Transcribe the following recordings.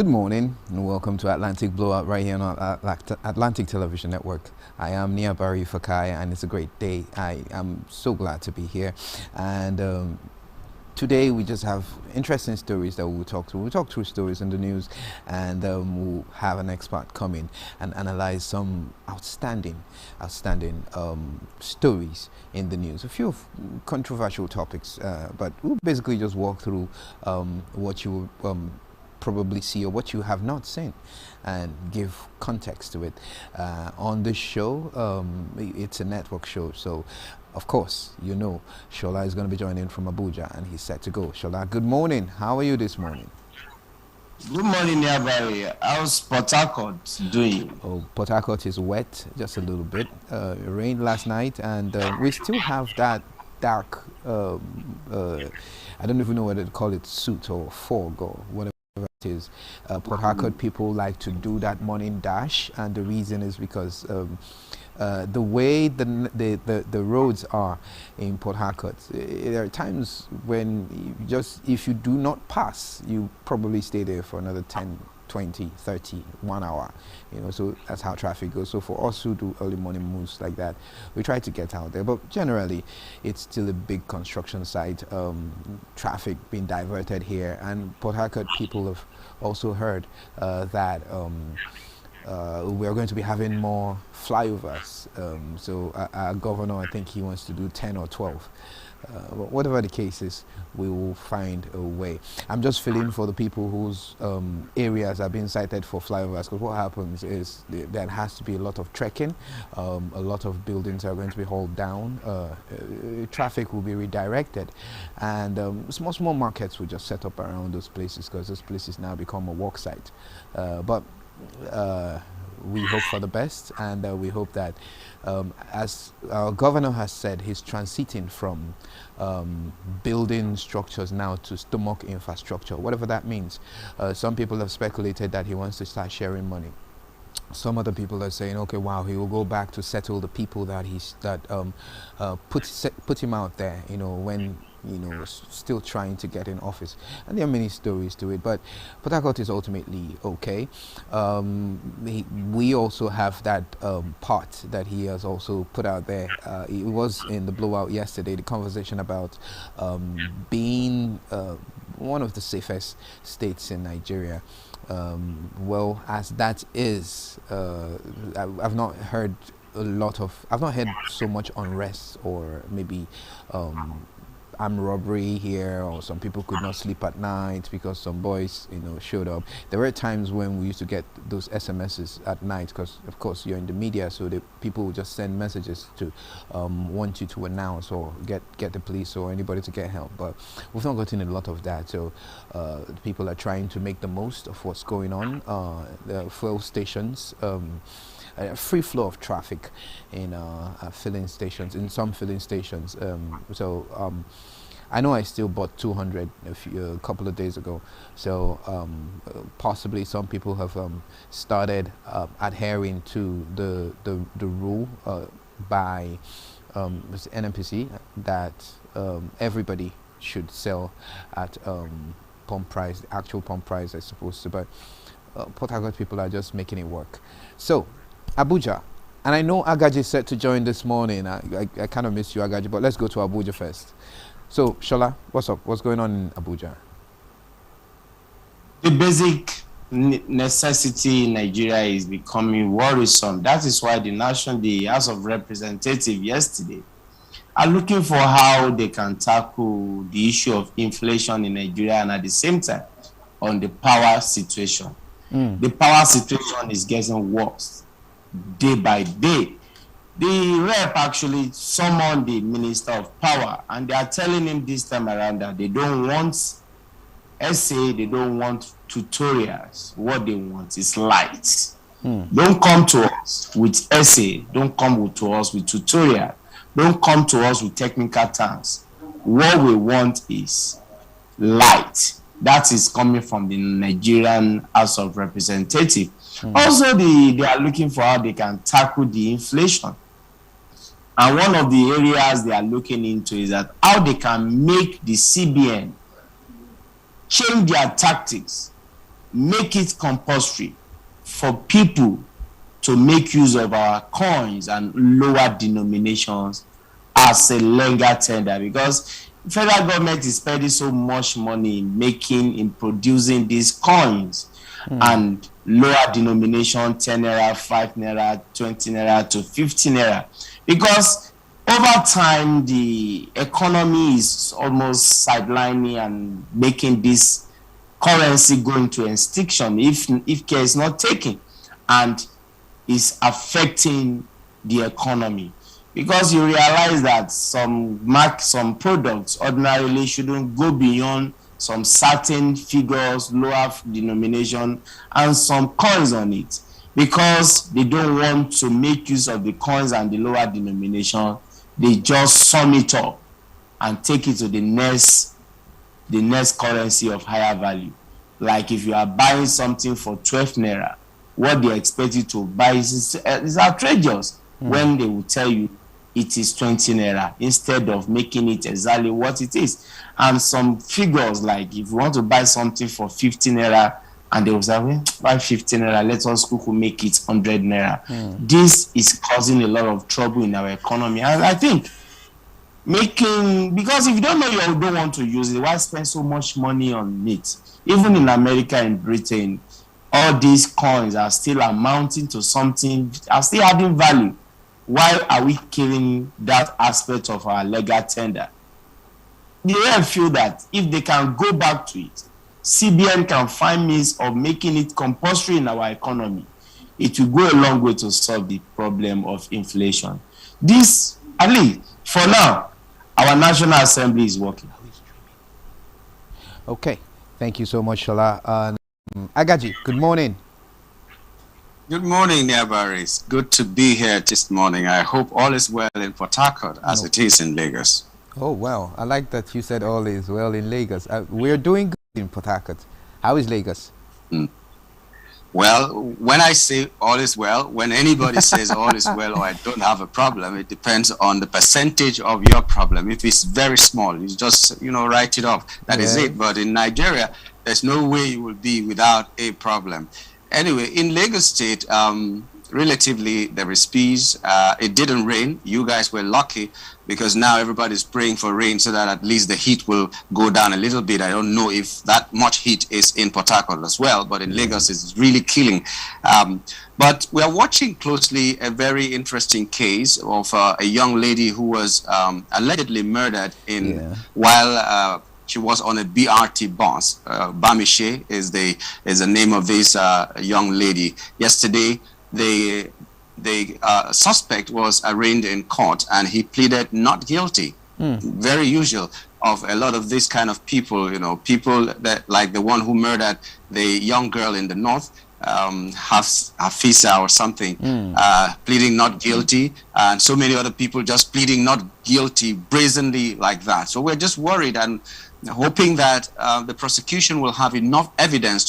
Good morning and welcome to Atlantic Blowout right here on Atlantic Television Network. I am Nia Barry Fakai and it's a great day. I am so glad to be here. And today we just have interesting stories that we'll talk through. We'll talk through stories in the news and we'll have an expert come in and analyze some outstanding stories in the news. A few controversial topics, but we'll basically just walk through what you probably see or what you have not seen and give context to it. On this show, it's a network show, so of course, you know, Shola is going to be joining from Abuja and he's set to go. Shola, good morning. How are you this morning? Good morning, everybody. How's Port Harcourt doing? Oh, Port Harcourt is wet, just a little bit. It rained last night, and we still have that dark, I don't even know whether to call it soot or fog or whatever it is. Port Harcourt people like to do that morning dash, and the reason is because the way the roads are in Port Harcourt, there are times when if you do not pass, you probably stay there for another 10, 20, 30, 1 hour, so that's how traffic goes. So for us who do early morning moves like that, we try to get out there, but generally it's still a big construction site, traffic being diverted here, and Port Harcourt people have also heard that we're going to be having more flyovers. So our governor, I think he wants to do 10 or 12. But whatever the case is, we will find a way. I'm just feeling for the people whose areas are being cited for flyovers, because what happens is there has to be a lot of trekking, a lot of buildings are going to be hauled down, traffic will be redirected, and small markets will just set up around those places, because those places now become a work site. But we hope for the best, and we hope that, as our governor has said, he's transiting from building structures now to stomach infrastructure, whatever that means. Some people have speculated that he wants to start sharing money. Some other people are saying, okay, wow, he will go back to settle the people that put him out there, when still trying to get in office. And there are many stories to it, but Port Harcourt is ultimately okay. We also have that part that he has also put out there. It was in the blowout yesterday, the conversation about being one of the safest states in Nigeria. Well, as that is, I've not heard so much unrest or maybe armed robbery here, or some people could not sleep at night because some boys showed up. There were times when we used to get those SMSs at night, because of course you're in the media, so the people would just send messages to want you to announce or get the police or anybody to get help. But we've not gotten a lot of that, so people are trying to make the most of what's going on. The fuel stations, free flow of traffic in filling stations, in some filling stations. I know I still bought 200 a couple of days ago. So possibly some people have started adhering to the rule by NNPC that everybody should sell at pump price, the actual pump price, I suppose. But Port Harcourt people are just making it work. So Abuja, and I know Agaji is set to join this morning. I kind of miss you, Agaji, but let's go to Abuja first. So Shola, what's up? What's going on in Abuja? The basic necessity in Nigeria is becoming worrisome. That is why the House of Representatives yesterday are looking for how they can tackle the issue of inflation in Nigeria, and at the same time on the power situation. The power situation is getting worse day by day. The rep actually summoned the Minister of Power, and they are telling him this time around that they don't want essay, they don't want tutorials. What they want is light. Don't come to us with essay, don't come to us with tutorial, don't come to us with technical terms. What we want is light. That is coming from the Nigerian House of Representatives. Also, they are looking for how they can tackle the inflation. And one of the areas they are looking into is that how they can make the CBN change their tactics make it compulsory for people to make use of our coins and lower denominations as a legal tender, because federal government is spending so much money in producing these coins and lower denomination 10 naira, 5 naira, 20 naira to 50 naira, because over time the economy is almost sidelining and making this currency go into extinction if care is not taken, and is affecting the economy, because you realize that some products ordinarily shouldn't go beyond some certain figures, lower denomination, and some coins on it, because they don't want to make use of the coins and the lower denomination. They just sum it up and take it to the next currency of higher value. Like if you are buying something for 12 naira, what they expect you to buy is outrageous when they will tell you it is 20 naira instead of making it exactly what it is. And some figures, like if you want to buy something for 50 naira and they will say, well, buy 15 naira, let us quickly make it 100 naira. This is causing a lot of trouble in our economy. And I think because if you don't know, you don't want to use it, why spend so much money on it? Even in America and Britain, all these coins are still amounting to something, are still adding value. Why are we killing that aspect of our legal tender? They feel that if they can go back to it, CBN can find means of making it compulsory in our economy. It will go a long way to solve the problem of inflation. This, at least for now, our National Assembly is working. Okay, thank you so much, Shola. Agaji, good morning. Good morning, Niabaris. Good to be here this morning. I hope all is well in Port Harcourt as it is in Lagos. Oh, well, I like that you said all is well in Lagos. We're doing good in Port Harcourt. How is Lagos? Well, when I say all is well, when anybody says all is well or I don't have a problem, it depends on the percentage of your problem. If it's very small, you just, write it off. That is it. But in Nigeria, there's no way you will be without a problem. Anyway, in Lagos State, relatively there is peace. It didn't rain. You guys were lucky because now everybody's praying for rain so that at least the heat will go down a little bit. I don't know if that much heat is in Port Harcourt as well, but in Lagos it's really killing. But we are watching closely a very interesting case of a young lady who was allegedly murdered while she was on a BRT bus. Bamishe is the name of this young lady. Yesterday, the suspect was arraigned in court and he pleaded not guilty. Very usual of a lot of this kind of people, people that like the one who murdered the young girl in the north, Hafisa or something, pleading not guilty, and so many other people just pleading not guilty brazenly like that. So we're just worried and hoping that the prosecution will have enough evidence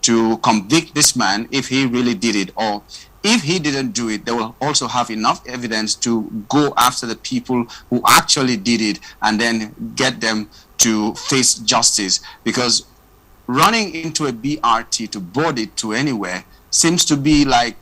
to convict this man if he really did it, or if he didn't do it, they will also have enough evidence to go after the people who actually did it and then get them to face justice. Because running into a BRT to board it to anywhere seems to be like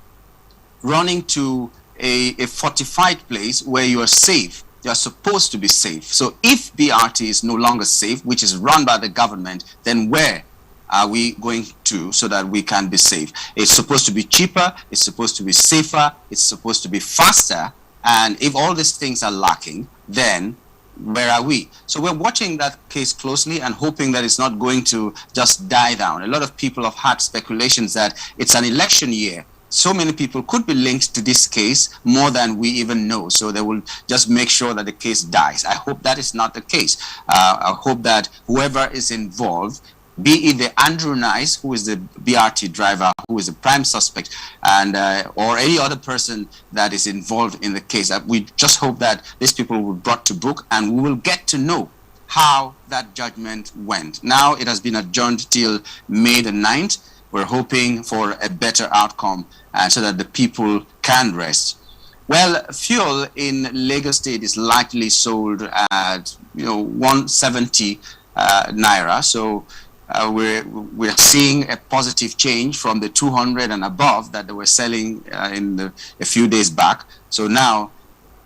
running to a fortified place where you are safe. You are supposed to be safe. So if BRT is no longer safe, which is run by the government, then where are we going to so that we can be safe? It's supposed to be cheaper, it's supposed to be safer, it's supposed to be faster. And if all these things are lacking, then where are we? So we're watching that case closely and hoping that it's not going to just die down. A lot of people have had speculations that it's an election year. So many people could be linked to this case more than we even know. So they will just make sure that the case dies. I hope that is not the case. I hope that whoever is involved, be it the Andrew Nice, who is the BRT driver, who is the prime suspect, and or any other person that is involved in the case, we just hope that these people will be brought to book and we will get to know how that judgment went. Now it has been adjourned till May the 9th. We're hoping for a better outcome so that the people can rest. Well, fuel in Lagos State is likely sold at 170 naira. So we're seeing a positive change from the 200 and above that they were selling a few days back. So now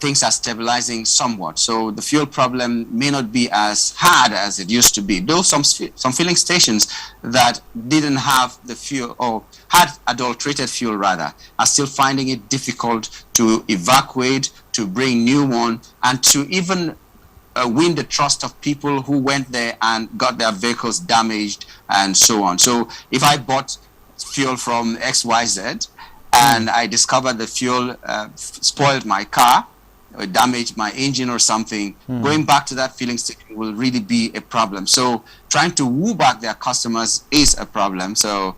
things are stabilizing somewhat. So the fuel problem may not be as hard as it used to be. Though some filling stations that didn't have the fuel, or had adulterated fuel rather, are still finding it difficult to evacuate, to bring new one, and to even win the trust of people who went there and got their vehicles damaged and so on. So if I bought fuel from XYZ and I discovered the fuel spoiled my car or damaged my engine or something, going back to that filling station will really be a problem. So trying to woo back their customers is a problem. So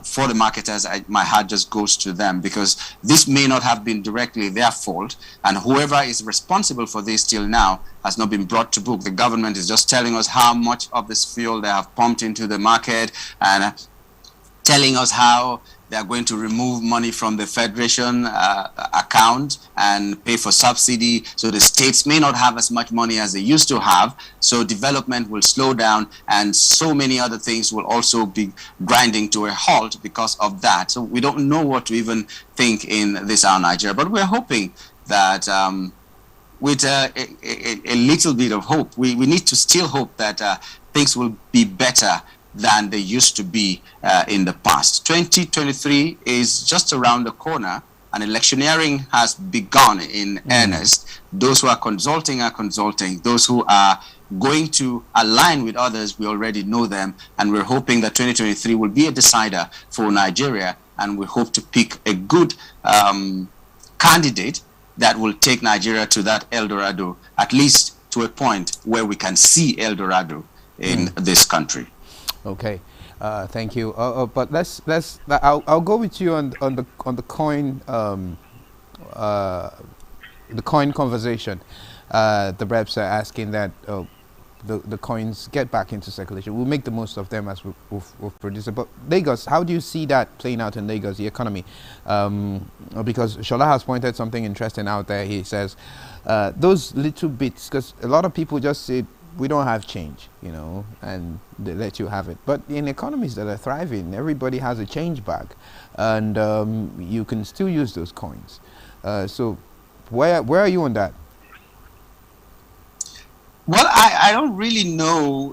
for the marketers, my heart just goes to them, because this may not have been directly their fault, and whoever is responsible for this till now has not been brought to book. The government is just telling us how much of this fuel they have pumped into the market, and telling us how they are going to remove money from the federation account and pay for subsidy. So the states may not have as much money as they used to have. So development will slow down, and so many other things will also be grinding to a halt because of that. So we don't know what to even think in this our Nigeria, but we're hoping that with a little bit of hope, we need to still hope that things will be better than they used to be in the past. 2023 is just around the corner, and electioneering has begun in earnest. Those who are consulting are consulting. Those who are going to align with others, we already know them, and we're hoping that 2023 will be a decider for Nigeria, and we hope to pick a good candidate that will take Nigeria to that El Dorado, at least to a point where we can see El Dorado in this country. Okay, thank you. But I'll go with you on the coin conversation. The reps are asking that the coins get back into circulation. We'll make the most of them as we've produced. But Lagos, how do you see that playing out in Lagos, the economy? Because Shola has pointed something interesting out there. He says those little bits, because a lot of people just say, we don't have change, and they let you have it. But in economies that are thriving, everybody has a change bag, and you can still use those coins. So where are you on that? Well, I don't really know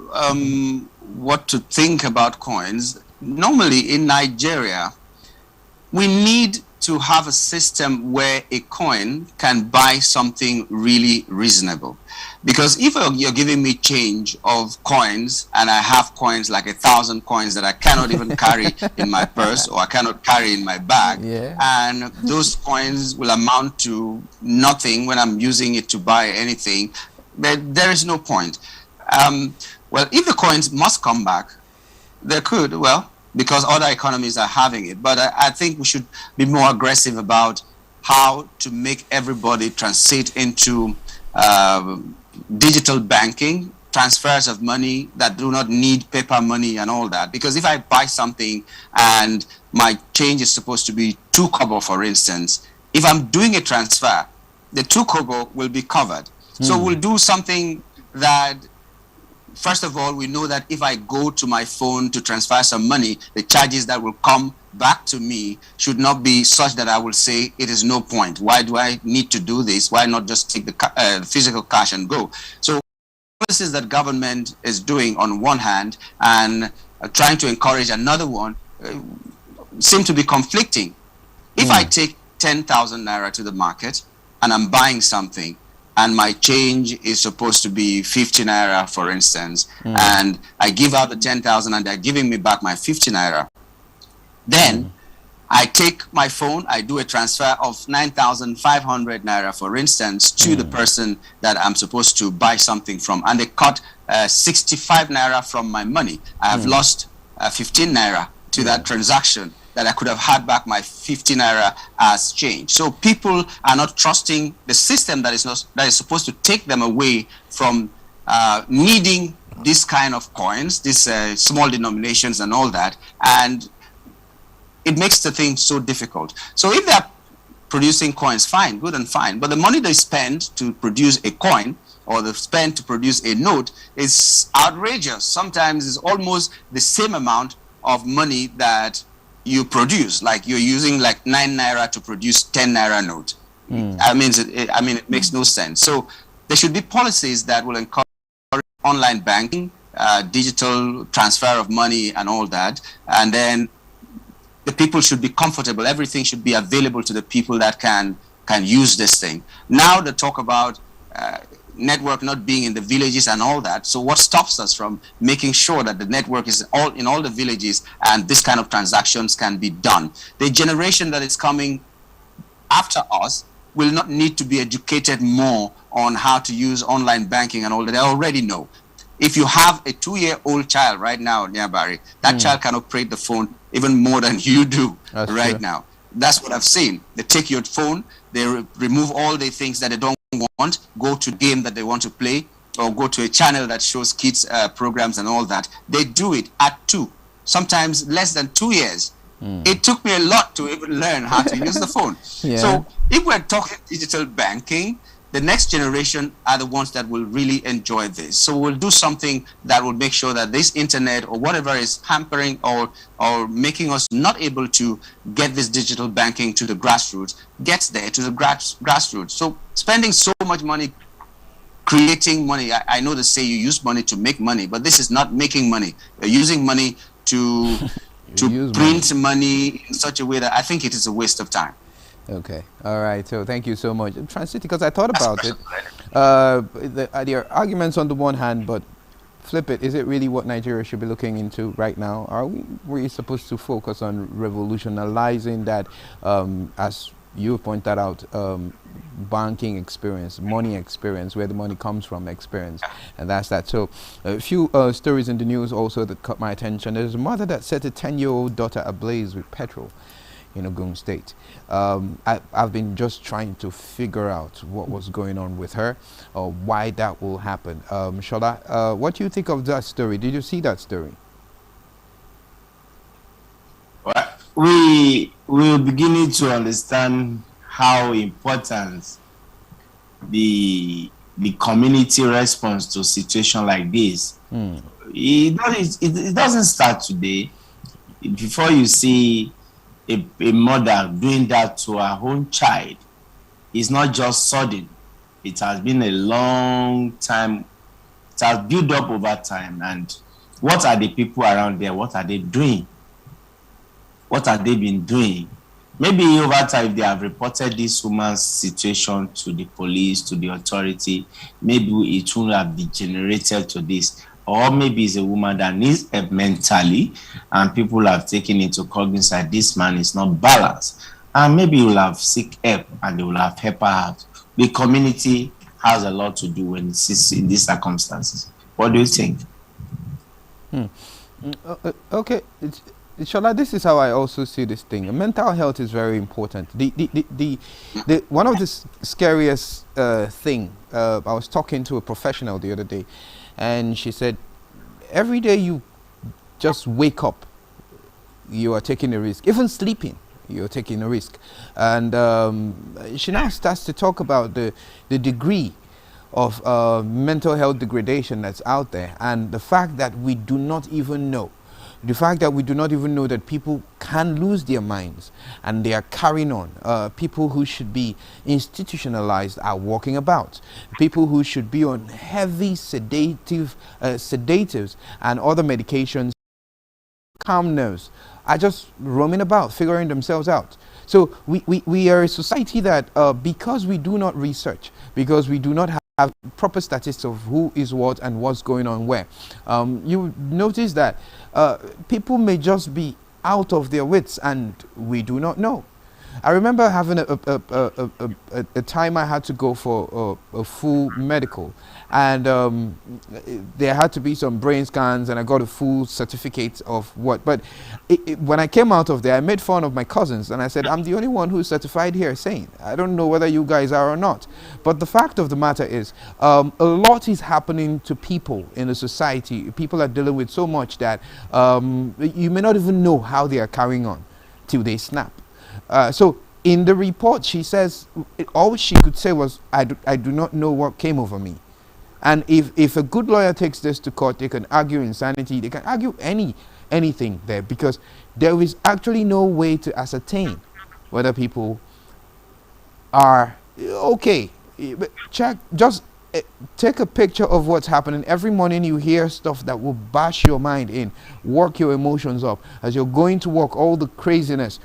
what to think about coins. Normally in Nigeria, we need to have a system where a coin can buy something really reasonable. Because if you're giving me change of coins, and I have coins like 1,000 coins that I cannot even carry in my purse, or I cannot carry in my bag, and those coins will amount to nothing when I'm using it to buy anything, there is no point. Well, if the coins must come back, they could, because other economies are having it. But I think we should be more aggressive about how to make everybody transit into digital banking, transfers of money that do not need paper money and all that. Because if I buy something and my change is supposed to be 2 kobo, for instance, if I'm doing a transfer, the 2 kobo will be covered. So we'll do something that, first of all, we know that if I go to my phone to transfer some money, the charges that will come back to me should not be such that I will say it is no point. Why do I need to do this? Why not just take the physical cash and go? So policies that government is doing on one hand and trying to encourage another one seem to be conflicting. If I take 10,000 naira to the market and I'm buying something, and my change is supposed to be 50 naira, for instance, and I give out the 10,000 and they're giving me back my 50 naira, then I take my phone, I do a transfer of 9,500 naira, for instance, to the person that I'm supposed to buy something from, and they cut 65 naira from my money. I have lost 15 naira to that transaction that I could have had back my 50 naira as change. So people are not trusting the system that is supposed to take them away from needing this kind of coins, these small denominations and all that, and it makes the thing so difficult. So if they're producing coins, fine, good and fine, but the money they spend to produce a coin or the spend to produce a note is outrageous. Sometimes it's almost the same amount of money that you produce. Like you're using like 9 naira to produce 10 naira note. It makes no sense. So there should be policies that will encourage online banking, digital transfer of money and all that. And then the people should be comfortable. Everything should be available to the people that can use this thing. Now they talk about network not being in the villages and all that. So what stops us from making sure that the network is in all the villages and this kind of transactions can be done? The generation that is coming after us will not need to be educated more on how to use online banking and all that. They already know. If you have a 2-year-old child right now near Barry, that child can operate the phone even more than you do. That's right true. Now. That's what I've seen. They take your phone, they remove all the things that they don't want, go to game that they want to play, or go to a channel that shows kids programs and all that. They do it at 2, sometimes less than 2 years. It took me a lot to even learn how to use the phone. Yeah. So if we're talking digital banking, the next generation are the ones that will really enjoy this. So we'll do something that will make sure that this internet or whatever is hampering or making us not able to get this digital banking to the grassroots gets there to the grassroots. So spending so much money, creating money, I know they say you use money to make money, but this is not making money. You're using money to print money in such a way that I think it is a waste of time. Okay. All right. So thank you so much. Transit, because I thought about it. There are arguments on the one hand, but flip it. Is it really what Nigeria should be looking into right now? Are we really supposed to focus on revolutionizing that, as you pointed out, banking experience, money experience, where the money comes from experience, and that's that. So a few stories in the news also that caught my attention. There's a mother that set a 10-year-old daughter ablaze with petrol in Ogun State. I've been just trying to figure out what was going on with her or why that will happen. Shola, what do you think of that story? Did you see that story? Well, we're beginning to understand how important the community response to a situation like this. It doesn't start today. Before you see a mother doing that to her own child, it's not just sudden. It has been a long time. It has built up over time. And what are the people around there? What are they doing? What have they been doing? Maybe over time, if they have reported this woman's situation to the police, to the authority, maybe it won't have degenerated to this. Or maybe it's a woman that needs help mentally, and people have taken into cognizance that this man is not balanced. And maybe you will have seek help and they will have help her out. The community has a lot to do when it's in these circumstances. What do you think? Okay. Shola, this is how I also see this thing. Mental health is very important. The one of the scariest thing, I was talking to a professional the other day, and she said, every day you just wake up, you are taking a risk. Even sleeping, you're taking a risk. And she now starts to talk about the degree of mental health degradation that's out there, and the fact that we do not even know. The fact that we do not even know that people can lose their minds and they are carrying on. People who should be institutionalized are walking about. People who should be on heavy sedatives and other medications, calm nerves, are just roaming about, figuring themselves out. So we are a society that because we do not research, because we do not have proper statistics of who is what and what's going on where, you notice that people may just be out of their wits and we do not know. I remember having a time I had to go for a full medical, and there had to be some brain scans, and I got a full certificate of what. But when I came out of there, I made fun of my cousins, and I said, I'm the only one who's certified here sane. I don't know whether you guys are or not. But the fact of the matter is, a lot is happening to people in the society. People are dealing with so much that you may not even know how they are carrying on till they snap. So in the report, she says all she could say was, I do not know what came over me. And if a good lawyer takes this to court, they can argue insanity, they can argue anything there, because there is actually no way to ascertain whether people are okay. Check, just take a picture of what's happening. Every morning you hear stuff that will bash your mind in, work your emotions up. As you're going to work, all the craziness.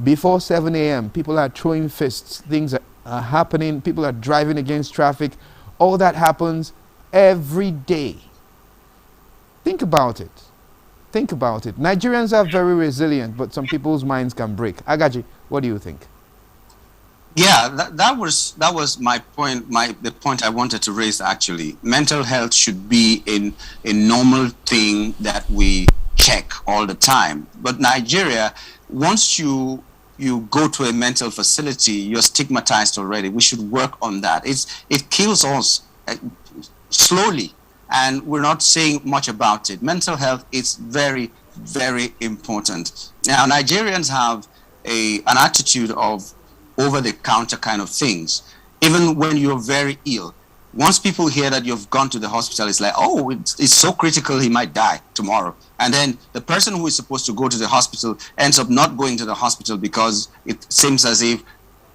Before 7 a.m., people are throwing fists, things are happening, people are driving against traffic. All that happens every day. Think about it. Think about it. Nigerians are very resilient, but some people's minds can break. Agaji, what do you think? Yeah, that was my point. The point I wanted to raise actually. Mental health should be in a normal thing that we check all the time. But Nigeria, once you go to a mental facility, you're stigmatized already. We should work on that. It kills us slowly, and we're not saying much about it. Mental health is very, very important. Now, Nigerians have an attitude of over-the-counter kind of things. Even when you're very ill, once people hear that you've gone to the hospital, it's like, oh, it's so critical, he might die tomorrow. And then the person who is supposed to go to the hospital ends up not going to the hospital because it seems as if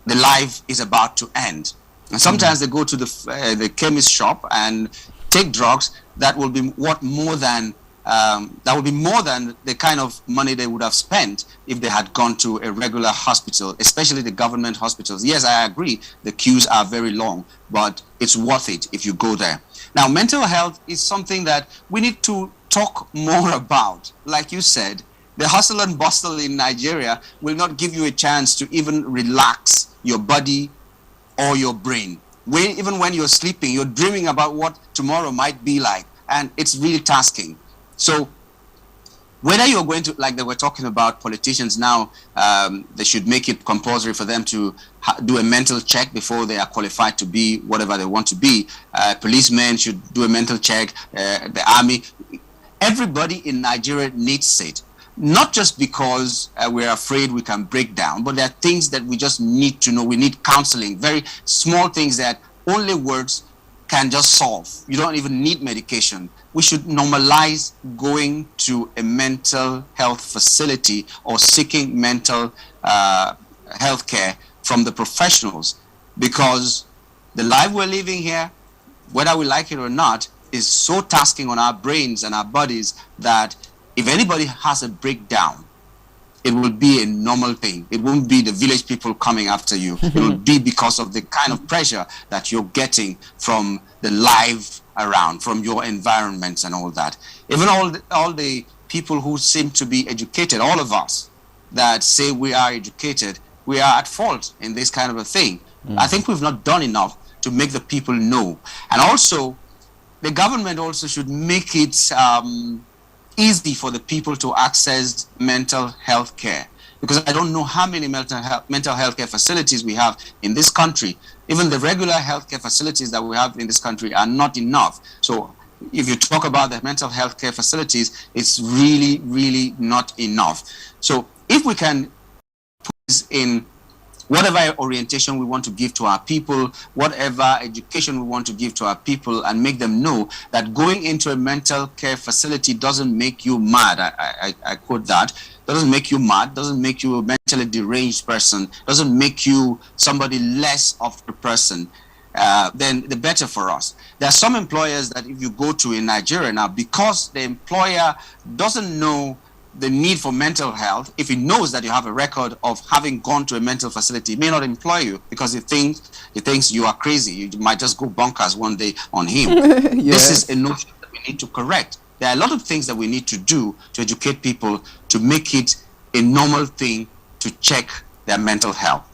the life is about to end. And sometimes they go to the chemist shop and take drugs that will be more than the kind of money they would have spent if they had gone to a regular hospital, especially the government hospitals. Yes, I agree, the queues are very long, but it's worth it if you go there. Now, mental health is something that we need to talk more about. Like you said, the hustle and bustle in Nigeria will not give you a chance to even relax your body or your brain. Even when you're sleeping, you're dreaming about what tomorrow might be like, and it's really tasking. So whether you're going to, like they were talking about politicians now, they should make it compulsory for them to do a mental check before they are qualified to be whatever they want to be. Policemen should do a mental check, the army. Everybody in Nigeria needs it. Not just because we're afraid we can break down, but there are things that we just need to know. We need counseling, very small things that only words can just solve. You don't even need medication. We should normalize going to a mental health facility or seeking mental health care from the professionals, because the life we're living here, whether we like it or not, is so tasking on our brains and our bodies that if anybody has a breakdown, it will be a normal thing. It won't be the village people coming after you. It will be because of the kind of pressure that you're getting from the life around, from your environments and all that. Even all the people who seem to be educated, all of us that say we are educated, we are at fault in this kind of a thing. I think we've not done enough to make the people know. And also, the government also should make it easy for the people to access mental health care, because I don't know how many mental health care facilities we have in this country. Even the regular healthcare facilities that we have in this country are not enough. So if you talk about the mental health care facilities, it's really, really not enough. So if we can put this in whatever orientation we want to give to our people, whatever education we want to give to our people, and make them know that going into a mental care facility doesn't make you mad. I quote that. Doesn't make you mad, doesn't make you a mentally deranged person, doesn't make you somebody less of a person. Then the better for us. There are some employers that if you go to in Nigeria now, because the employer doesn't know the need for mental health, if he knows that you have a record of having gone to a mental facility, he may not employ you because he thinks you are crazy. You might just go bonkers one day on him. Yes. This is a notion that we need to correct. There are a lot of things that we need to do to educate people to make it a normal thing to check their mental health.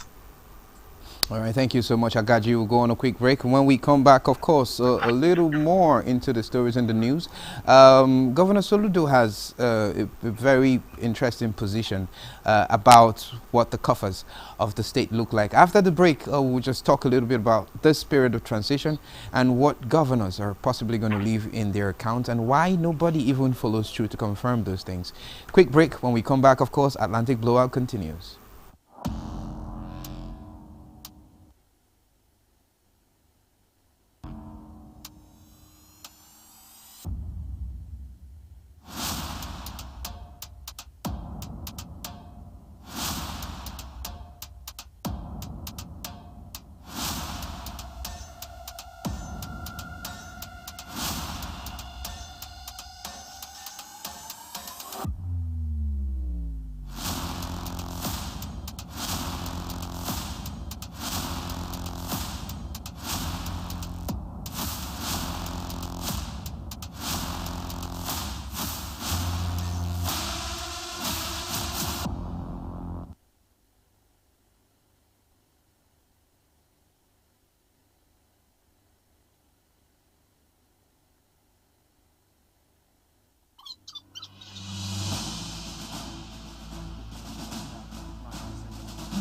All right, thank you so much, Agaji. We'll go on a quick break. When we come back, of course, a little more into the stories in the news. Governor Soludo has a very interesting position about what the coffers of the state look like. After the break, we'll just talk a little bit about this period of transition and what governors are possibly going to leave in their accounts and why nobody even follows through to confirm those things. Quick break. When we come back, of course, Atlantic Blowout continues.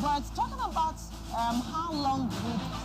But talking about how long would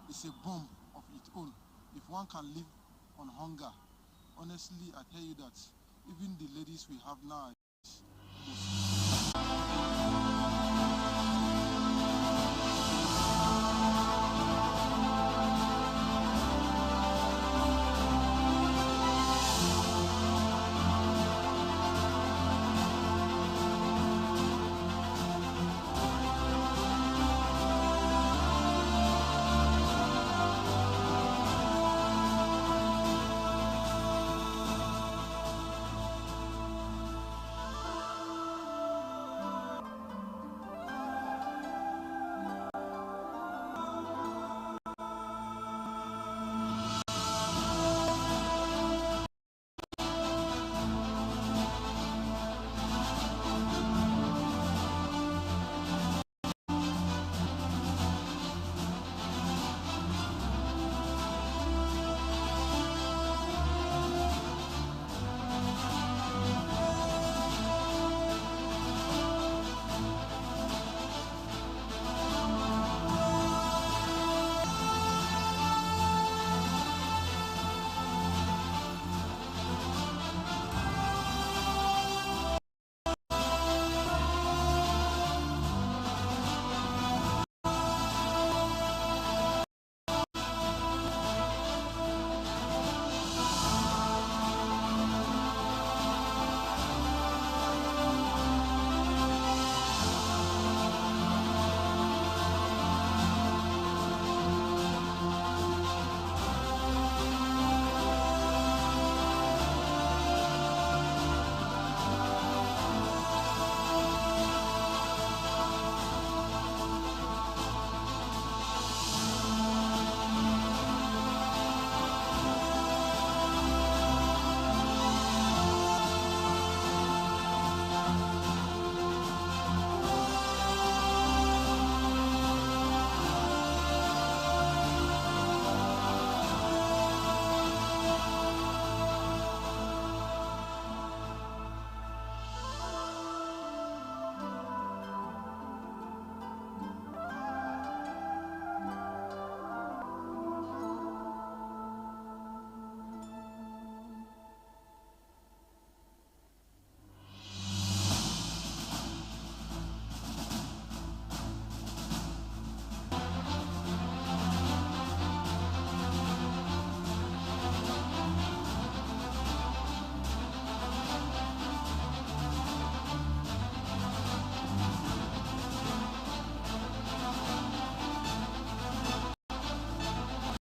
is a bomb of its own. If one can live on hunger, honestly, I tell you that even the ladies we have now.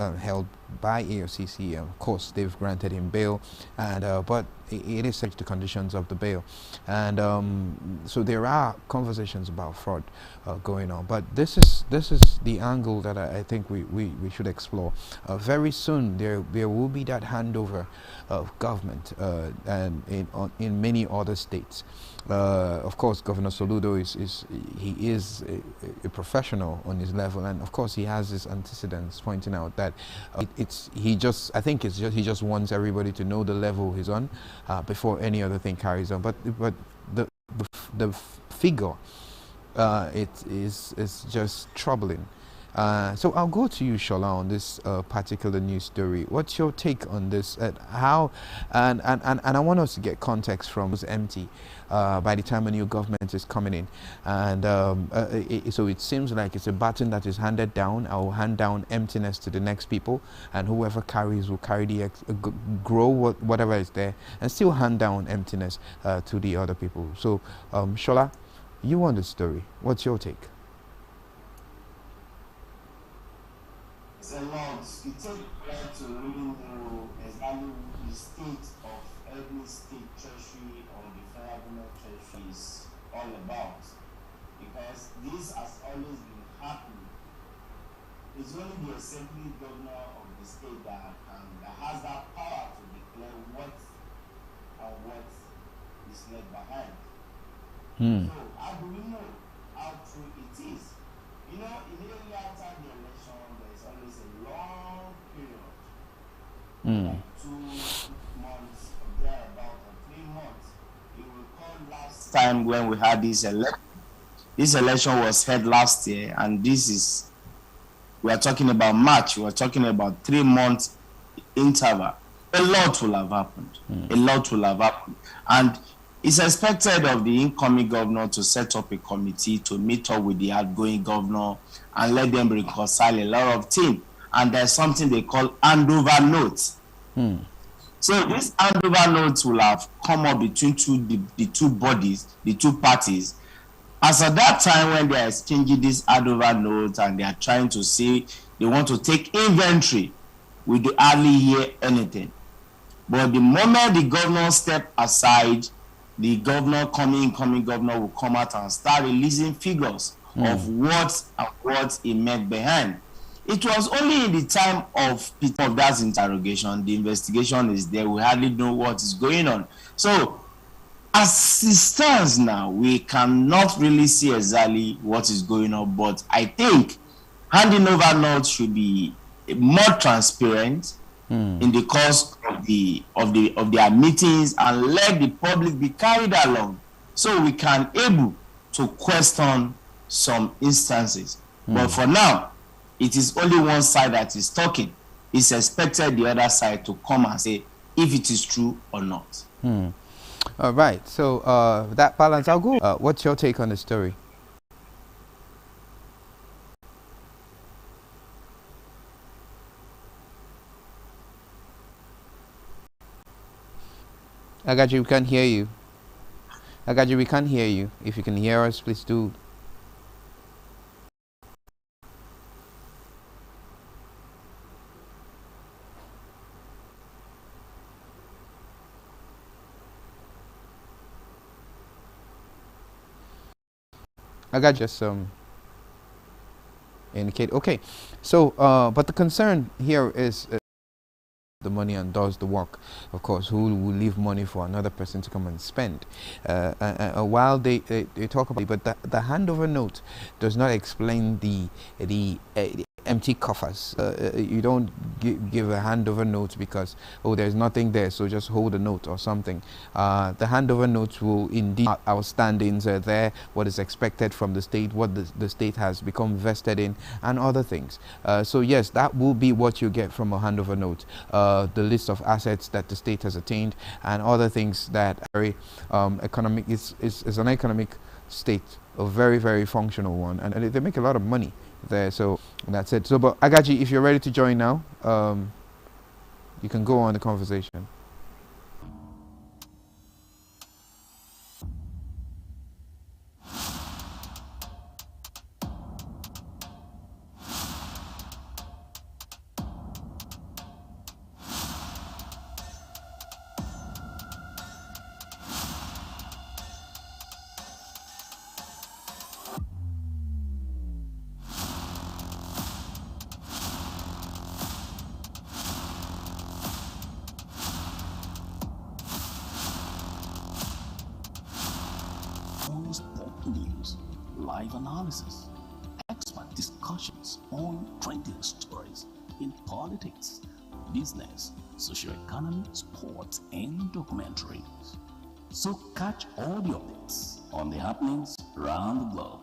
held by AOCC. Of course, they've granted him bail, and but it is such the conditions of the bail, and so there are conversations about fraud going on. But this is the angle that I think we should explore. Very soon there will be that handover of government, and in many other states. Of course, Governor Soludo is a professional on his level, and of course he has his antecedents pointing out that he just wants everybody to know the level he's on before any other thing carries on. But the figure it is just troubling. So I'll go to you, Shola, on this particular news story. What's your take on this? How and I want us to get context from was empty by the time a new government is coming in, and so it seems like it's a baton that is handed down. I will hand down emptiness to the next people, and whoever carries will carry the grow whatever is there, and still hand down emptiness to the other people. So, Shola, you want the story. What's your take? It's a lot. It takes time to really know exactly the state of every state treasury or the federal government treasury is all about. Because this has always been happening. It's only the assembly governor of the state that has that power to declare what and what is left behind. So how do we know how true it is? You know, immediately after the election, there is always a long period, like 2 months or thereabout, or 3 months. You will recall last time when we had this election. This election was held last year, and we are talking about March. We are talking about 3 months interval. A lot will have happened. A lot will have happened, and it's expected of the incoming governor to set up a committee to meet up with the outgoing governor and let them reconcile a lot of things. And there's something they call handover notes. So this handover notes will have come up between the two bodies, the two parties. As at that time when they are exchanging these handover notes and they are trying to say they want to take inventory, we do hardly hear anything. But the moment the governor step aside, the incoming governor will come out and start releasing figures of what he meant behind. It was only in the time of that interrogation, the investigation is there, we hardly know what is going on. So as it stands now, we cannot really see exactly what is going on, but I think handing over notes should be more transparent in the course of their meetings, and let the public be carried along so we can able to question some instances. But for now, it is only one side that is talking. It's expected the other side to come and say if it is true or not. All right. So that balance, I'll go. What's your take on the story? I got you. We can't hear you. I got you. We can't hear you. If you can hear us, please do. I got just indicate. Okay. So, but the concern here is. The money and does the work, of course, who will leave money for another person to come and spend. While they talk about it, but the handover note does not explain the empty coffers. You don't give a handover note because, oh, there's nothing there, so just hold a note or something. The handover notes will indeed, outstandings are there, what is expected from the state, what the state has become vested in, and other things. So yes, that will be what you get from a handover note. The list of assets that the state has attained and other things that are very economic. Is an economic state, a very, very functional one, and they make a lot of money there. So that's it. So, but Agaji, if you're ready to join now, you can go on the conversation. live analysis, expert discussions on trending stories in politics, business, socio-economy, sports, and documentaries. So catch all the updates on the happenings around the globe.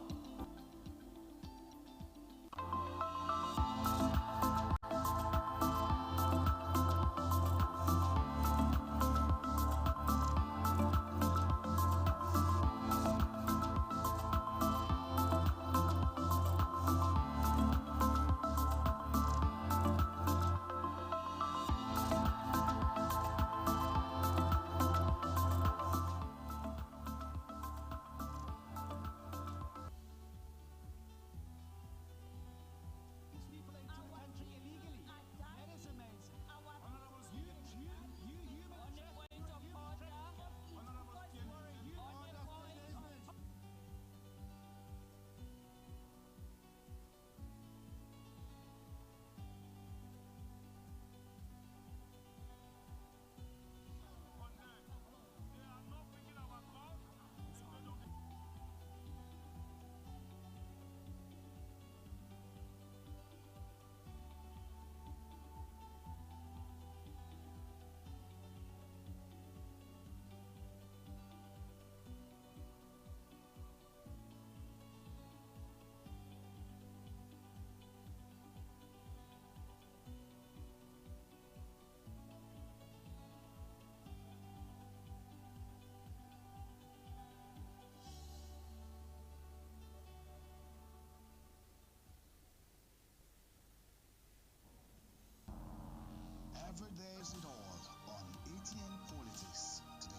Every day is it all on ATN Politics today.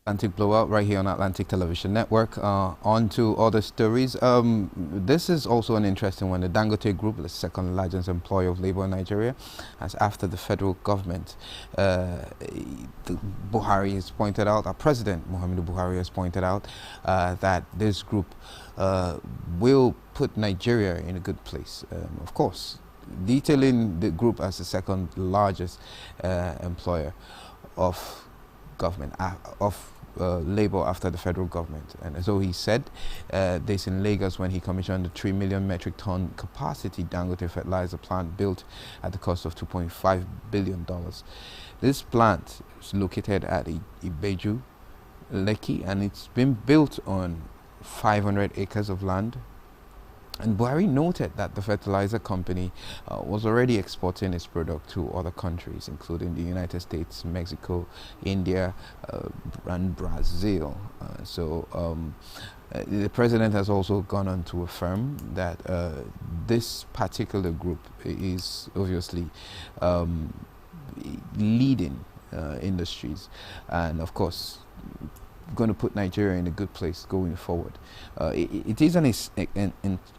Atlantic Blowout right here on Atlantic Television Network. On to other stories. This is also an interesting one. The Dangote Group, the second largest employer of labor in Nigeria, as after the federal government, Buhari has pointed out, our President Muhammadu Buhari has pointed out that this group will put Nigeria in a good place. Of course, detailing the group as the second largest employer of government of labor after the federal government. And so he said this in Lagos when he commissioned the 3 million metric ton capacity Dangote fertilizer plant built at the cost of $2.5 billion. This plant is located at Ibeju, Lekki, and it's been built on 500 acres of land. And Buhari noted that the fertilizer company was already exporting its product to other countries, including the United States, Mexico, India, and Brazil. The president has also gone on to affirm that this particular group is obviously leading industries, and of course going to put Nigeria in a good place going forward. It is an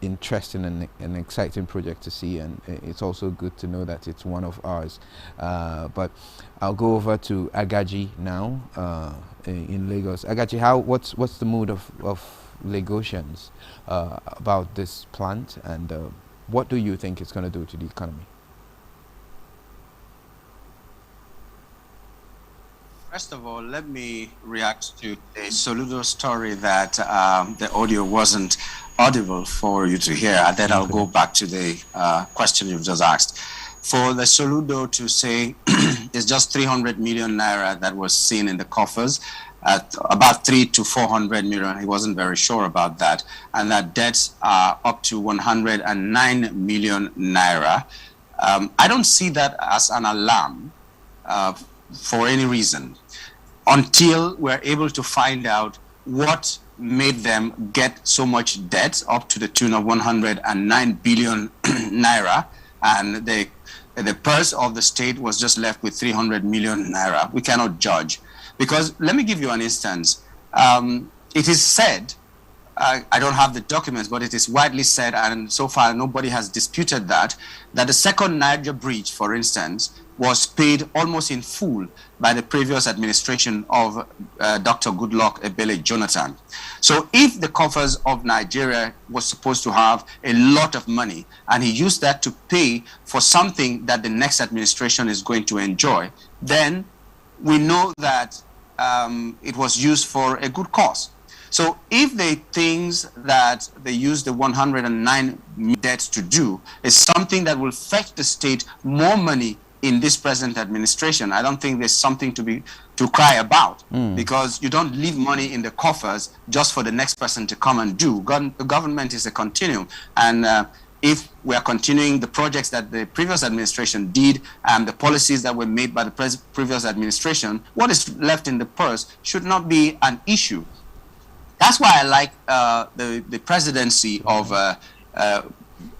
interesting and an exciting project to see, and it's also good to know that it's one of ours. But I'll go over to Agaji now in Lagos. Agaji, what's the mood of Lagosians about this plant, and what do you think it's going to do to the economy? First of all, let me react to a Soludo story that the audio wasn't audible for you to hear, and then I'll go back to the question you've just asked. For the Soludo to say it's just 300 million naira that was seen in the coffers, at about 300 to 400 million, he wasn't very sure about that, and that debts are up to 109 million naira. I don't see that as an alarm for any reason, until we're able to find out what made them get so much debt up to the tune of 109 billion naira, and the purse of the state was just left with 300 million naira. We cannot judge, because let me give you an instance. It is said, I don't have the documents, but it is widely said, and so far nobody has disputed that the second Niger bridge, for instance, was paid almost in full by the previous administration of Dr. Goodluck Ebele Jonathan. So if the coffers of Nigeria was supposed to have a lot of money, and he used that to pay for something that the next administration is going to enjoy, then we know that it was used for a good cause. So if the things that they use the 109 debt to do is something that will fetch the state more money in this present administration, I don't think there's something to cry about, because you don't leave money in the coffers just for the next person to come and do. Government is a continuum, and if we are continuing the projects that the previous administration did and the policies that were made by the previous administration, what is left in the purse should not be an issue. That's why I like the presidency of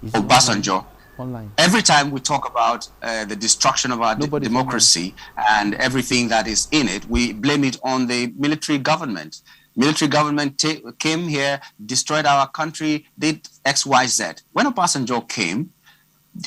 Obasanjo. Online. Every time we talk about the destruction of our democracy and everything that is in it, we blame it on the military government. Military government came here, destroyed our country, did X, Y, Z. When Obasanjo came,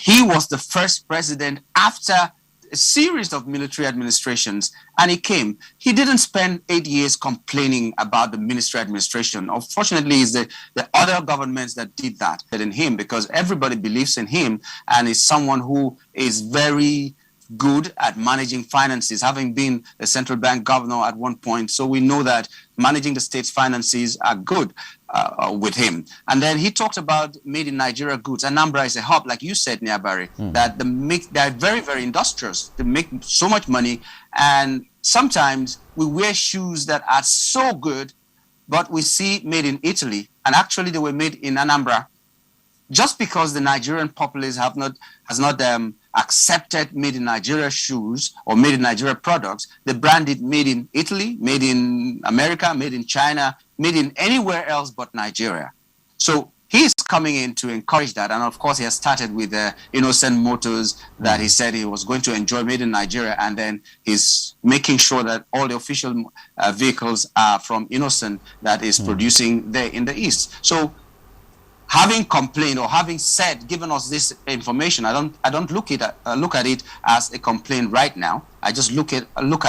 he was the first president after a series of military administrations, and he came. He didn't spend 8 years complaining about the military administration. Unfortunately, it's the other governments that did that in him, because everybody believes in him, and is someone who is very good at managing finances, having been a central bank governor at one point. So we know that managing the state's finances are good with him. And then he talked about made in Nigeria goods. Anambra is a hub, like you said, Niabari, that they're very, very industrious. They make so much money. And sometimes we wear shoes that are so good, but we see made in Italy. And actually they were made in Anambra. Just because the Nigerian populace has not accepted made in Nigeria shoes or made in Nigeria products, they brand it made in Italy, made in America, made in China, made in anywhere else but Nigeria. So he is coming in to encourage that. And of course, he has started with Innocent Motors that he said he was going to enjoy made in Nigeria. And then he's making sure that all the official vehicles are from Innocent that is producing there in the East. So having complained or having said, given us this information, I don't look at it as a complaint right now. I just look at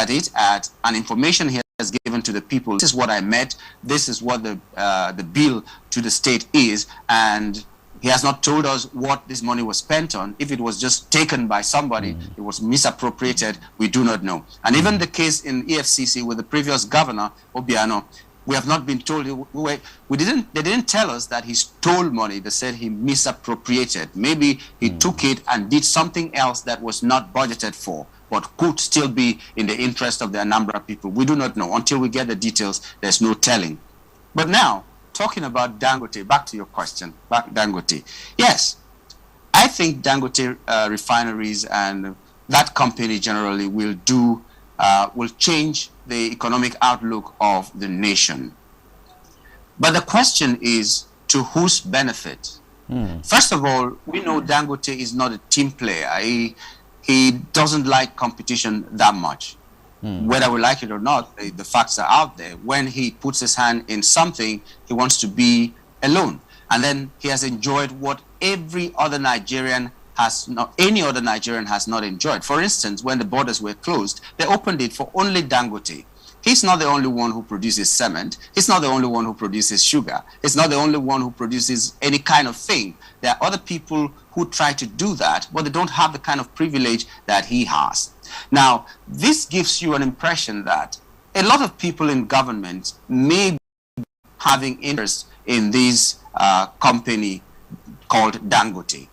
it as an information he has given to the people. This is what I met. This is what the bill to the state is, and he has not told us what this money was spent on. If it was just taken by somebody, it was misappropriated, we do not know. And even the case in EFCC with the previous governor, Obiano, we have not been told. They didn't tell us that he stole money. They said he misappropriated. Maybe he took it and did something else that was not budgeted for, but could still be in the interest of the Anambra people. We do not know. Until we get the details, there's no telling. But now, talking about Dangote, back to your question, Dangote. Yes, I think Dangote refineries and that company generally will change the economic outlook of the nation. But the question is, to whose benefit? First of all, we know Dangote is not a team player. He doesn't like competition that much. Whether we like it or not, the facts are out there. When he puts his hand in something, he wants to be alone. And then he has enjoyed what any other Nigerian has not enjoyed. For instance, when the borders were closed, they opened it for only Dangote. He's not the only one who produces cement. He's not the only one who produces sugar. He's not the only one who produces any kind of thing. There are other people who try to do that, but they don't have the kind of privilege that he has. Now, this gives you an impression that a lot of people in government may be having interest in this company called Dangote.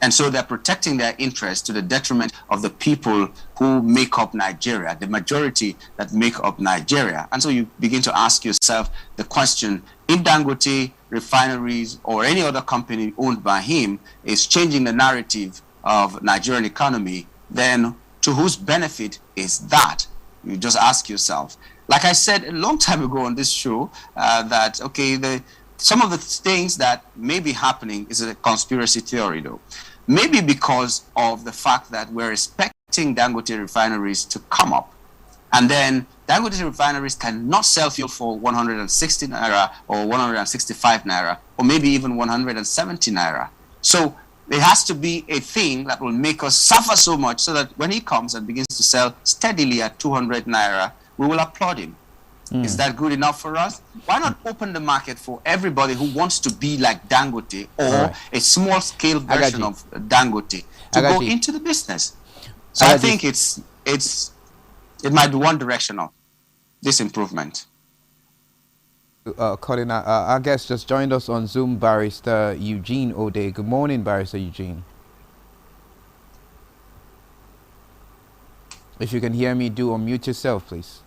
And so they're protecting their interests to the detriment of the people who make up Nigeria, the majority that make up Nigeria. And so you begin to ask yourself the question, if Dangote refineries or any other company owned by him is changing the narrative of Nigerian economy, then to whose benefit is that? You just ask yourself. Like I said a long time ago on this show, that, okay, some of the things that may be happening is a conspiracy theory, though. Maybe because of the fact that we're expecting Dangote refineries to come up. And then Dangote refineries cannot sell fuel for 160 naira or 165 naira, or maybe even 170 naira. So there has to be a thing that will make us suffer so much so that when he comes and begins to sell steadily at 200 naira, we will applaud him. Is that good enough for us? Why not open the market for everybody who wants to be like Dangote or a small scale version of Dangote to go into the business? So I think it might be one direction of this improvement. Colin, our guest just joined us on Zoom, Barrister Eugene Ode. Good morning, Barrister Eugene. If you can hear me, do unmute yourself, please.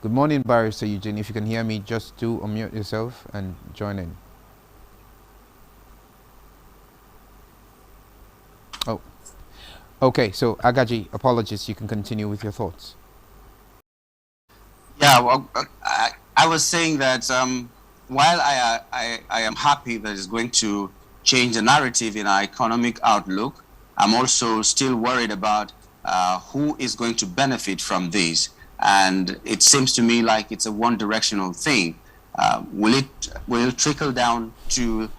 Good morning, Barrister Eugene. If you can hear me, just do unmute yourself and join in. Oh, okay. So, Agaji, apologies. You can continue with your thoughts. Yeah, well, I was saying that while I am happy that it's going to change the narrative in our economic outlook, I'm also still worried about who is going to benefit from this. And it seems to me like it's a one-directional thing. Will it trickle down to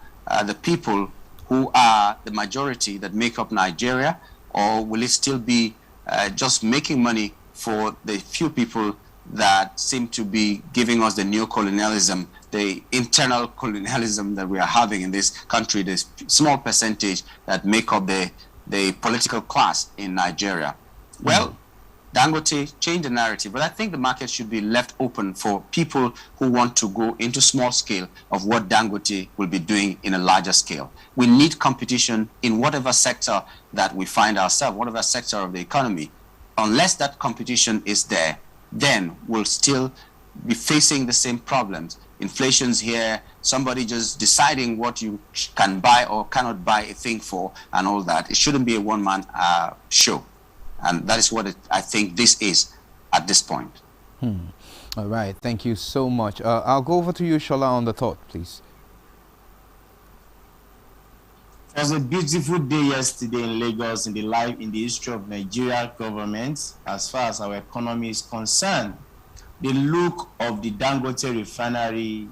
the people who are the majority that make up Nigeria, or will it still be just making money for the few people that seem to be giving us the neo-colonialism, the internal colonialism that we are having in this country, this small percentage that make up the political class in Nigeria? Well, Dangote changed the narrative, but I think the market should be left open for people who want to go into small scale of what Dangote will be doing in a larger scale. We need competition in whatever sector that we find ourselves, whatever sector of the economy. Unless that competition is there, then we'll still be facing the same problems inflation's here, somebody just deciding what you can buy or cannot buy a thing for and all that. It shouldn't be a one-man show. And that is what I think this is at this point. All right, thank you so much. I'll go over to you, Shola, on the thought, please. It was a beautiful day yesterday in Lagos in the history of Nigeria government as far as our economy is concerned. The look of the Dangote refinery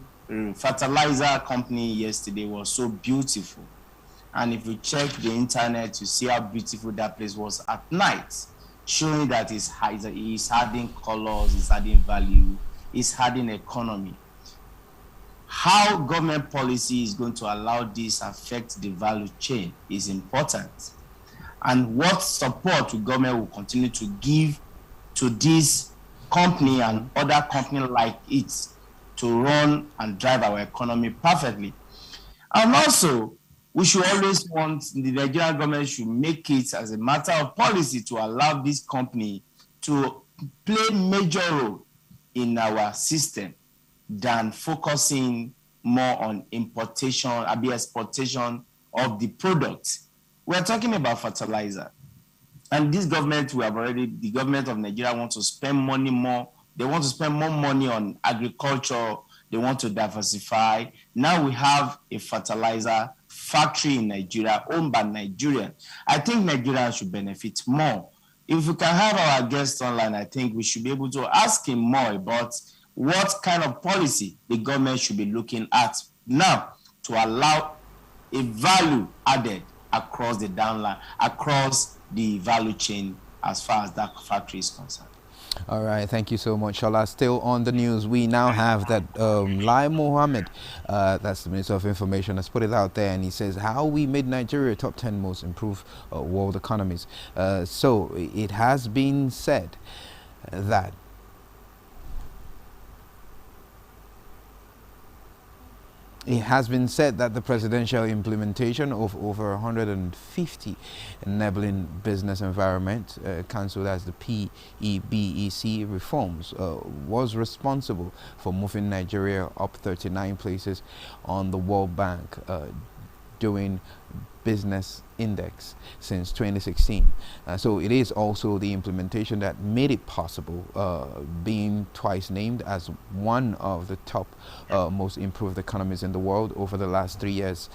fertilizer company yesterday was so beautiful. And if you check the internet, you see how beautiful that place was at night, showing that it's adding colors, it's adding value, it's adding economy. How government policy is going to allow this affect the value chain is important. And what support the government will continue to give to this company and other companies like it to run and drive our economy perfectly. And also, we should always want the Nigerian government should make it as a matter of policy to allow this company to play major role in our system than focusing more on importation, exportation of the product. We're talking about fertilizer. And this government, the government of Nigeria wants to spend money more. They want to spend more money on agriculture. They want to diversify. Now we have a fertilizer factory in Nigeria owned by Nigerians. I think Nigerians should benefit more. If we can have our guest online, I think we should be able to ask him more about what kind of policy the government should be looking at now to allow a value added across the downline, across the value chain as far as that factory is concerned. All right, thank you so much, Shola. Still on the news, we now have that Lai Mohammed, that's the Minister of Information, has put it out there, and he says how we made Nigeria top 10 most improved world economies. So it has been said that it has been said that the presidential implementation of over 150 enabling business environment, cancelled as the PEBEC reforms, was responsible for moving Nigeria up 39 places on the World Bank doing business index since 2016. So it is also the implementation that made it possible, being twice named as one of the top most improved economies in the world over the last 3 years,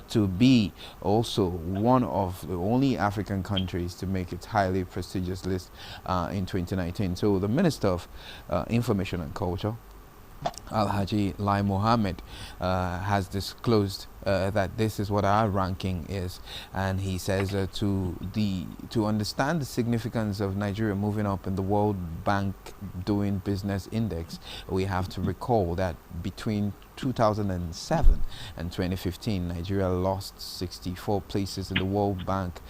to be also one of the only African countries to make its highly prestigious list in 2019. So the Minister of Information and Culture, Alhaji Lai Mohammed, has disclosed that this is what our ranking is, and he says to understand the significance of Nigeria moving up in the World Bank doing business index, we have to recall that between 2007 and 2015, Nigeria lost 64 places in the World Bank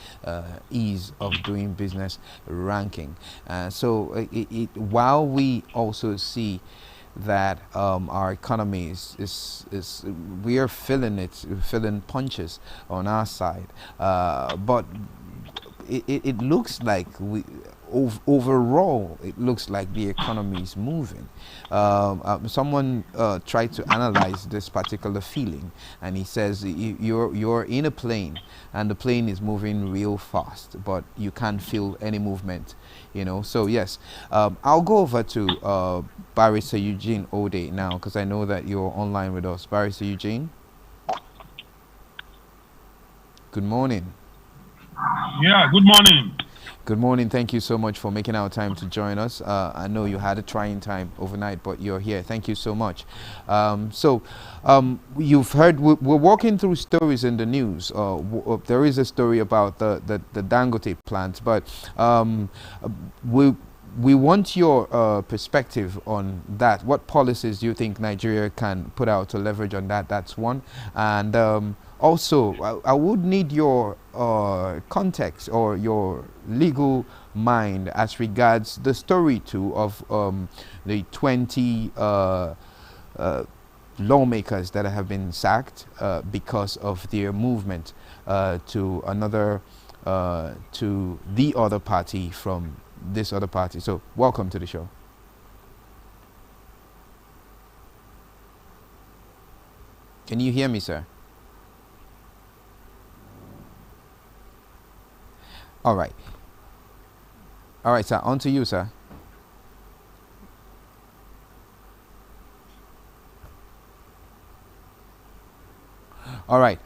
ease of doing business ranking. So while we also see that our economy is we are feeling punches on our side, but it looks like overall it looks like the economy is moving. Someone tried to analyze this particular feeling, and he says you're in a plane and the plane is moving real fast, but you can't feel any movement, so yes. I'll go over to Barrister Eugene Ode now, because I know that you're online with us. Barrister Eugene, good morning. Yeah, good morning. Good morning. Thank you so much for making our time to join us. I know you had a trying time overnight, but you're here. Thank you so much. You've heard, we're walking through stories in the news. There is a story about the Dangote plant, but we want your perspective on that. What policies do you think Nigeria can put out to leverage on that? That's one. And also, I would need your context or your legal mind as regards the story too of the 20 lawmakers that have been sacked because of their movement to the other party from this other party. So welcome to the show. Can you hear me, sir? All right. All right, sir. On to you, sir. All right.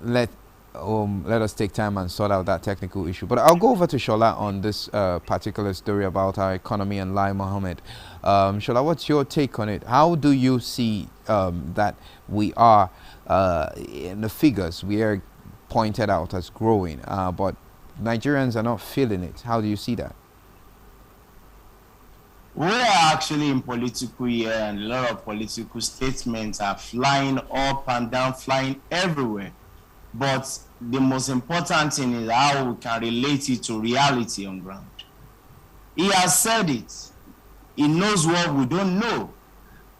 Let let us take time and sort out that technical issue. But I'll go over to Shola on this particular story about our economy and Lai Mohammed. Shola, what's your take on it? How do you see that we are in the figures we are pointed out as growing, but Nigerians are not feeling it? How do you see that? We are actually in political year, and a lot of political statements are flying up and down, flying everywhere. But the most important thing is how we can relate it to reality on ground. He has said it. He knows what we don't know.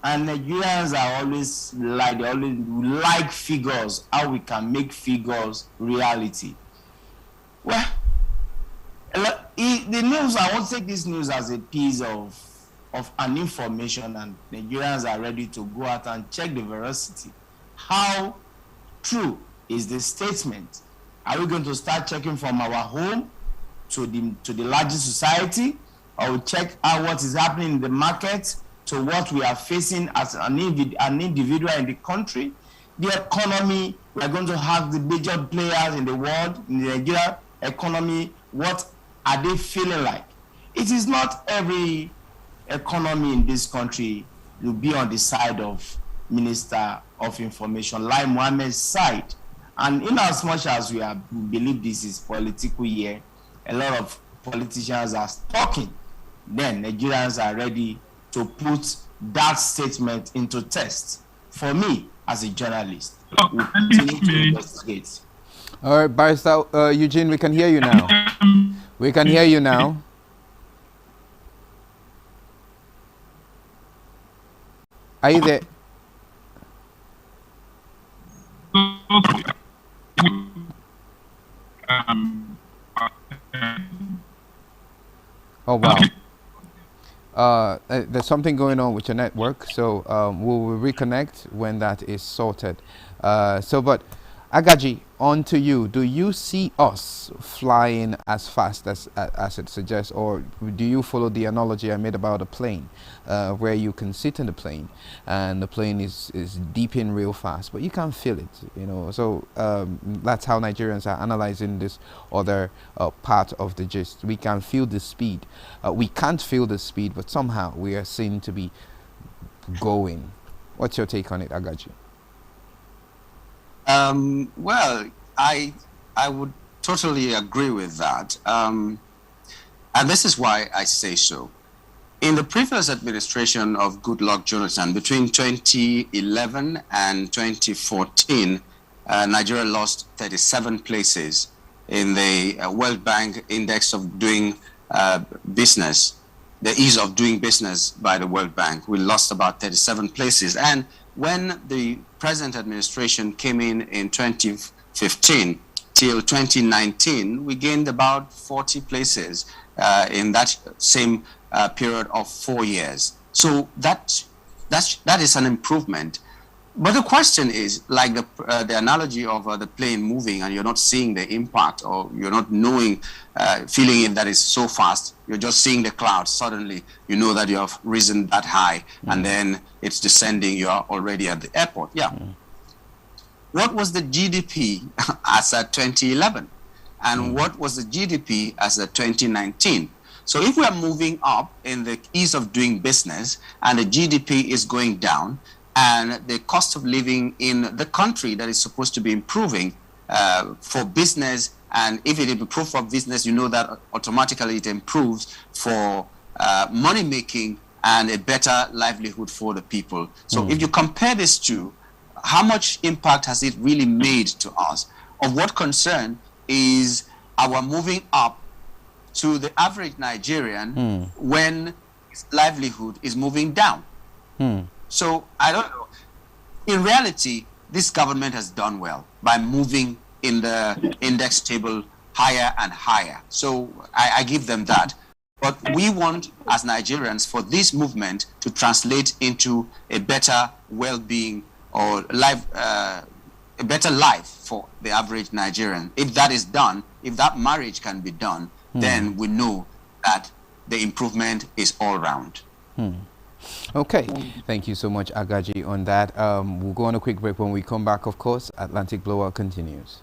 And Nigerians are always like figures, how we can make figures reality. Well, the news, I won't take this news as a piece of an information, and Nigerians are ready to go out and check the veracity. How true is the statement? Are we going to start checking from our home to the larger society, or we check out what is happening in the market to what we are facing as an individual in the country? The economy, we are going to have the major players in the world, in the Nigeria economy. What are they feeling like? It is not every economy in this country will be on the side of Minister of Information, Lai Mohammed's side. And in as much as we believe this is political year, a lot of politicians are talking, then Nigerians are ready to put that statement into test. For me, as a journalist, we continue to investigate. All right, Barrister Eugene, we can hear you now. We can hear you now. Are you there? Oh, wow. There's something going on with your network, so we'll reconnect when that is sorted. But Agaji, on to you. Do you see us flying as fast as it suggests, or do you follow the analogy I made about a plane, where you can sit in the plane and the plane is deep in real fast, but you can't feel it, you know? So that's how Nigerians are analyzing this other part of the gist. We can feel the speed. We can't feel the speed, but somehow we are seen to be going. What's your take on it, Agaji? Well, I would totally agree with that. And this is why I say so. In the previous administration of Goodluck Jonathan, between 2011 and 2014, Nigeria lost 37 places in the World Bank Index of Doing Business, the ease of doing business by the World Bank. We lost about 37 places. And when the present administration came in 2015 till 2019, we gained about 40 places in that same period of 4 years. So that is an improvement. But the question is, like the analogy of the plane moving and you're not seeing the impact, or you're not knowing, feeling it that is so fast, you're just seeing the clouds. Suddenly, you know that you have risen that high, and then it's descending, you are already at the airport. Yeah. What was the GDP as at 2011? And what was the GDP as at 2019? So if we are moving up in the ease of doing business and the GDP is going down, and the cost of living in the country that is supposed to be improving for business, and if it improves for business, you know that automatically it improves for money making and a better livelihood for the people. So if you compare these two, how much impact has it really made to us? Of what concern is our moving up to the average Nigerian when his livelihood is moving down? So I don't know. In reality, this government has done well by moving in the index table higher and higher. So I give them that. But we want, as Nigerians, for this movement to translate into a better well-being or life, a better life for the average Nigerian. If that is done, if that marriage can be done, then we know that the improvement is all round. Okay, thank you so much, Agaji, on that. We'll go on a quick break. When we come back, of course, Atlantic Blowout continues.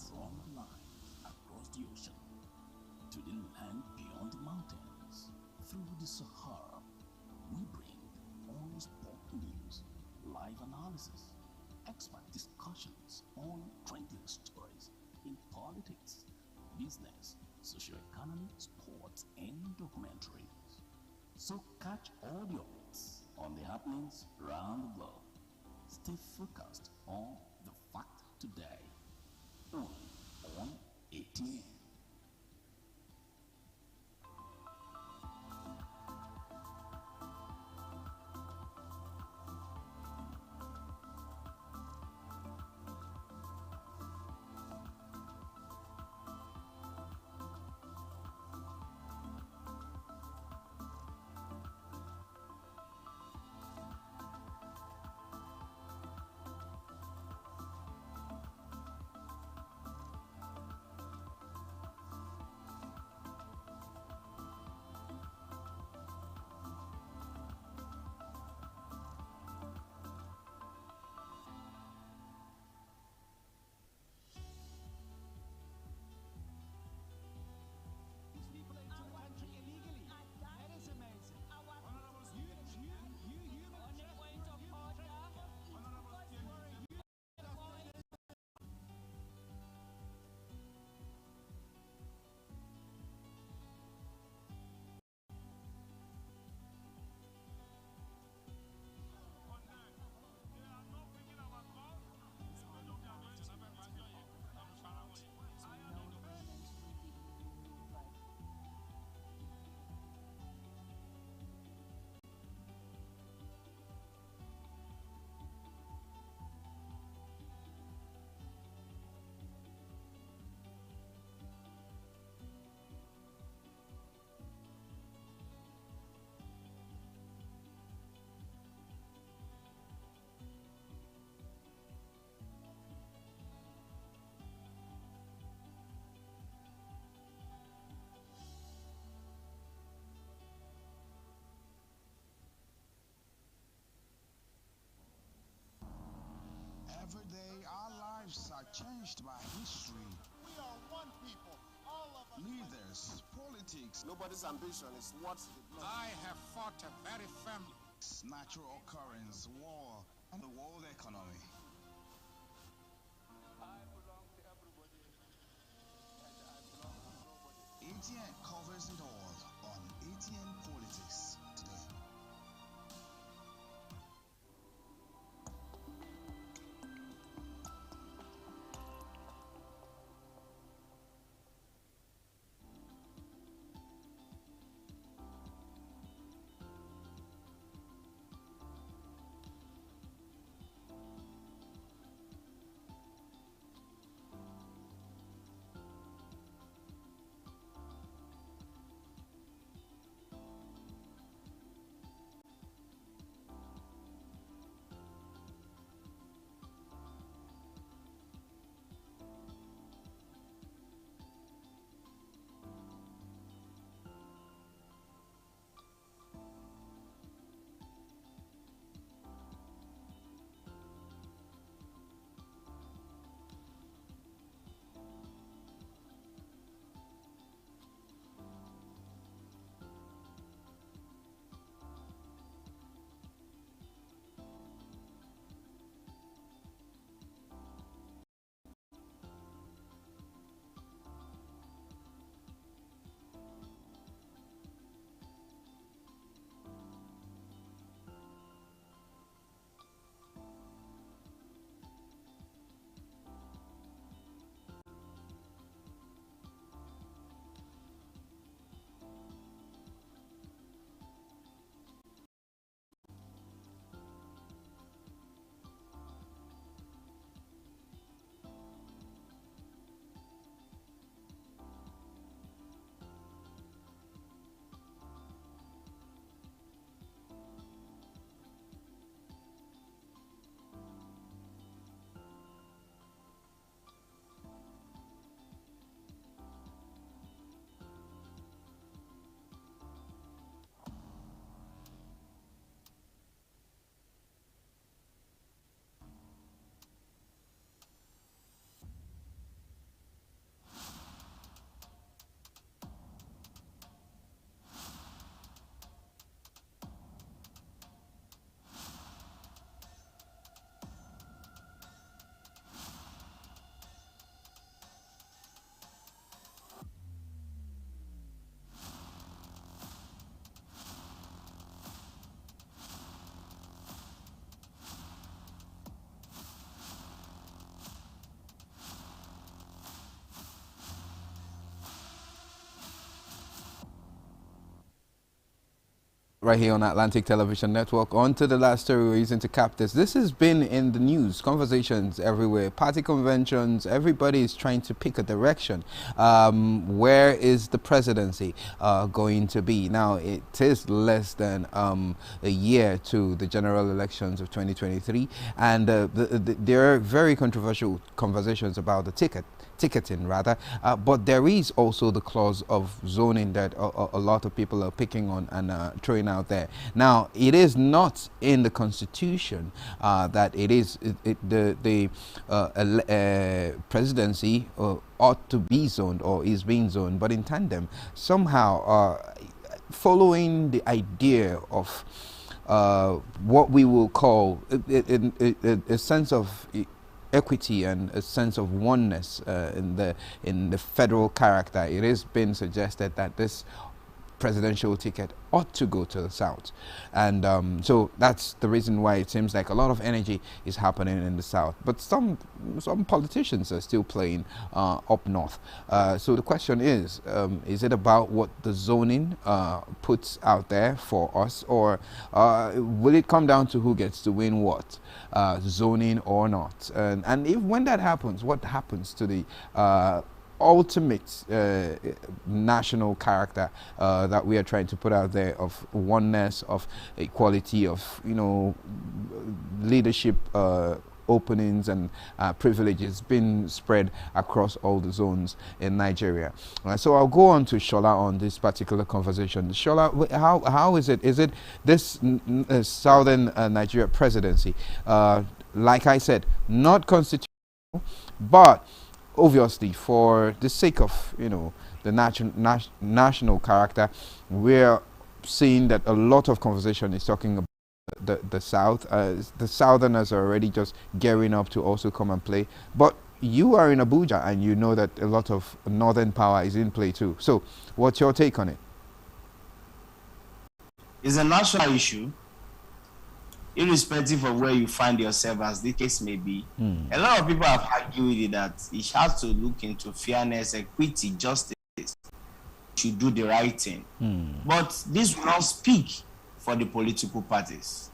From the lines across the ocean to the land beyond the mountains, through the Sahara, we bring unspoken news, live analysis, expert discussions on trending stories in politics, business, socio-economy, sports, and documentaries. So catch all the updates on the happenings around the globe. Stay focused on the fact today. On 18. Every day, our lives are changed by history. We are one people, all of us. Leaders, politics, Nobody's ambition is what I have fought a very firmly. natural occurrence, war, and the world economy. I belong to everybody, and I belong to nobody. ATN covers it all on ATN Politics today. Right here on Atlantic Television Network. On to the last story we're using to cap this. This has been in the news, conversations everywhere, party conventions, everybody is trying to pick a direction. Where is the presidency going to be? Now, it is less than a year to the general elections of 2023, and there are very controversial conversations about the ticketing rather, but there is also the clause of zoning that a lot of people are picking on and throwing out there. Now, it is not in the constitution that it is the presidency ought to be zoned or is being zoned, but in tandem somehow following the idea of what we will call a sense of equity and a sense of oneness in the federal character. It has been suggested that this presidential ticket ought to go to the South, and so that's the reason why it seems like a lot of energy is happening in the South, but some politicians are still playing up north. So the question is it about what the zoning puts out there for us, or will it come down to who gets to win what, zoning or not? And if when that happens, what happens to the ultimate national character that we are trying to put out there, of oneness, of equality, of leadership openings and privileges being spread across all the zones in Nigeria. So I'll go on to Shola on this particular conversation. Shola, how is it? Is it this southern Nigeria presidency? Like I said, not constitutional, but obviously, for the sake of the national character, we're seeing that a lot of conversation is talking about the South. The Southerners are already just gearing up to also come and play. But you are in Abuja, and you know that a lot of Northern power is in play too. So, what's your take on it? It's a national issue, irrespective of where you find yourself, as the case may be. A lot of people have argued with it that it has to look into fairness, equity, justice, should do the right thing. But this will not speak for the political parties.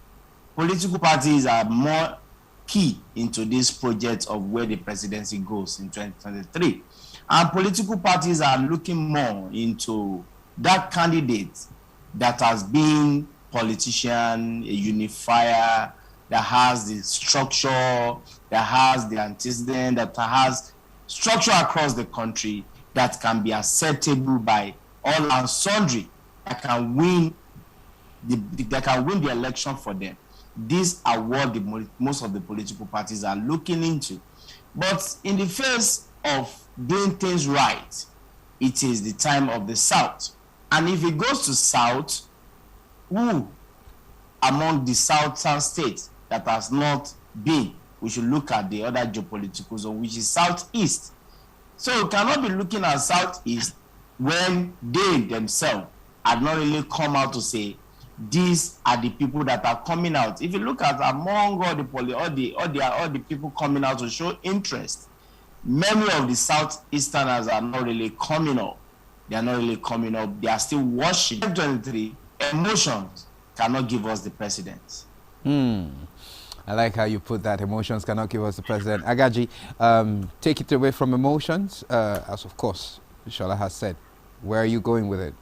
Political parties are more key into this project of where the presidency goes in 2023. And political parties are looking more into that candidate that has been politician, a unifier, that has the structure, that has the antecedent, that has structure across the country that can be acceptable by all and sundry, that can win the election for them. These are what most of the political parties are looking into. But in the face of doing things right, it is the time of the South. And if it goes to South, who among the southern states that has not been, we should look at the other geopolitical zone, which is Southeast. So we cannot be looking at Southeast when they themselves have not really come out to say these are the people that are coming out. If you look at among all the people coming out to show interest, many of the Southeasterners are not really coming up. They are not really coming up. They are still watching. 2023, emotions cannot give us the president. I like how you put that. Emotions cannot give us the president. Agaji, take it away from emotions, as of course Shola has said. Where are you going with it?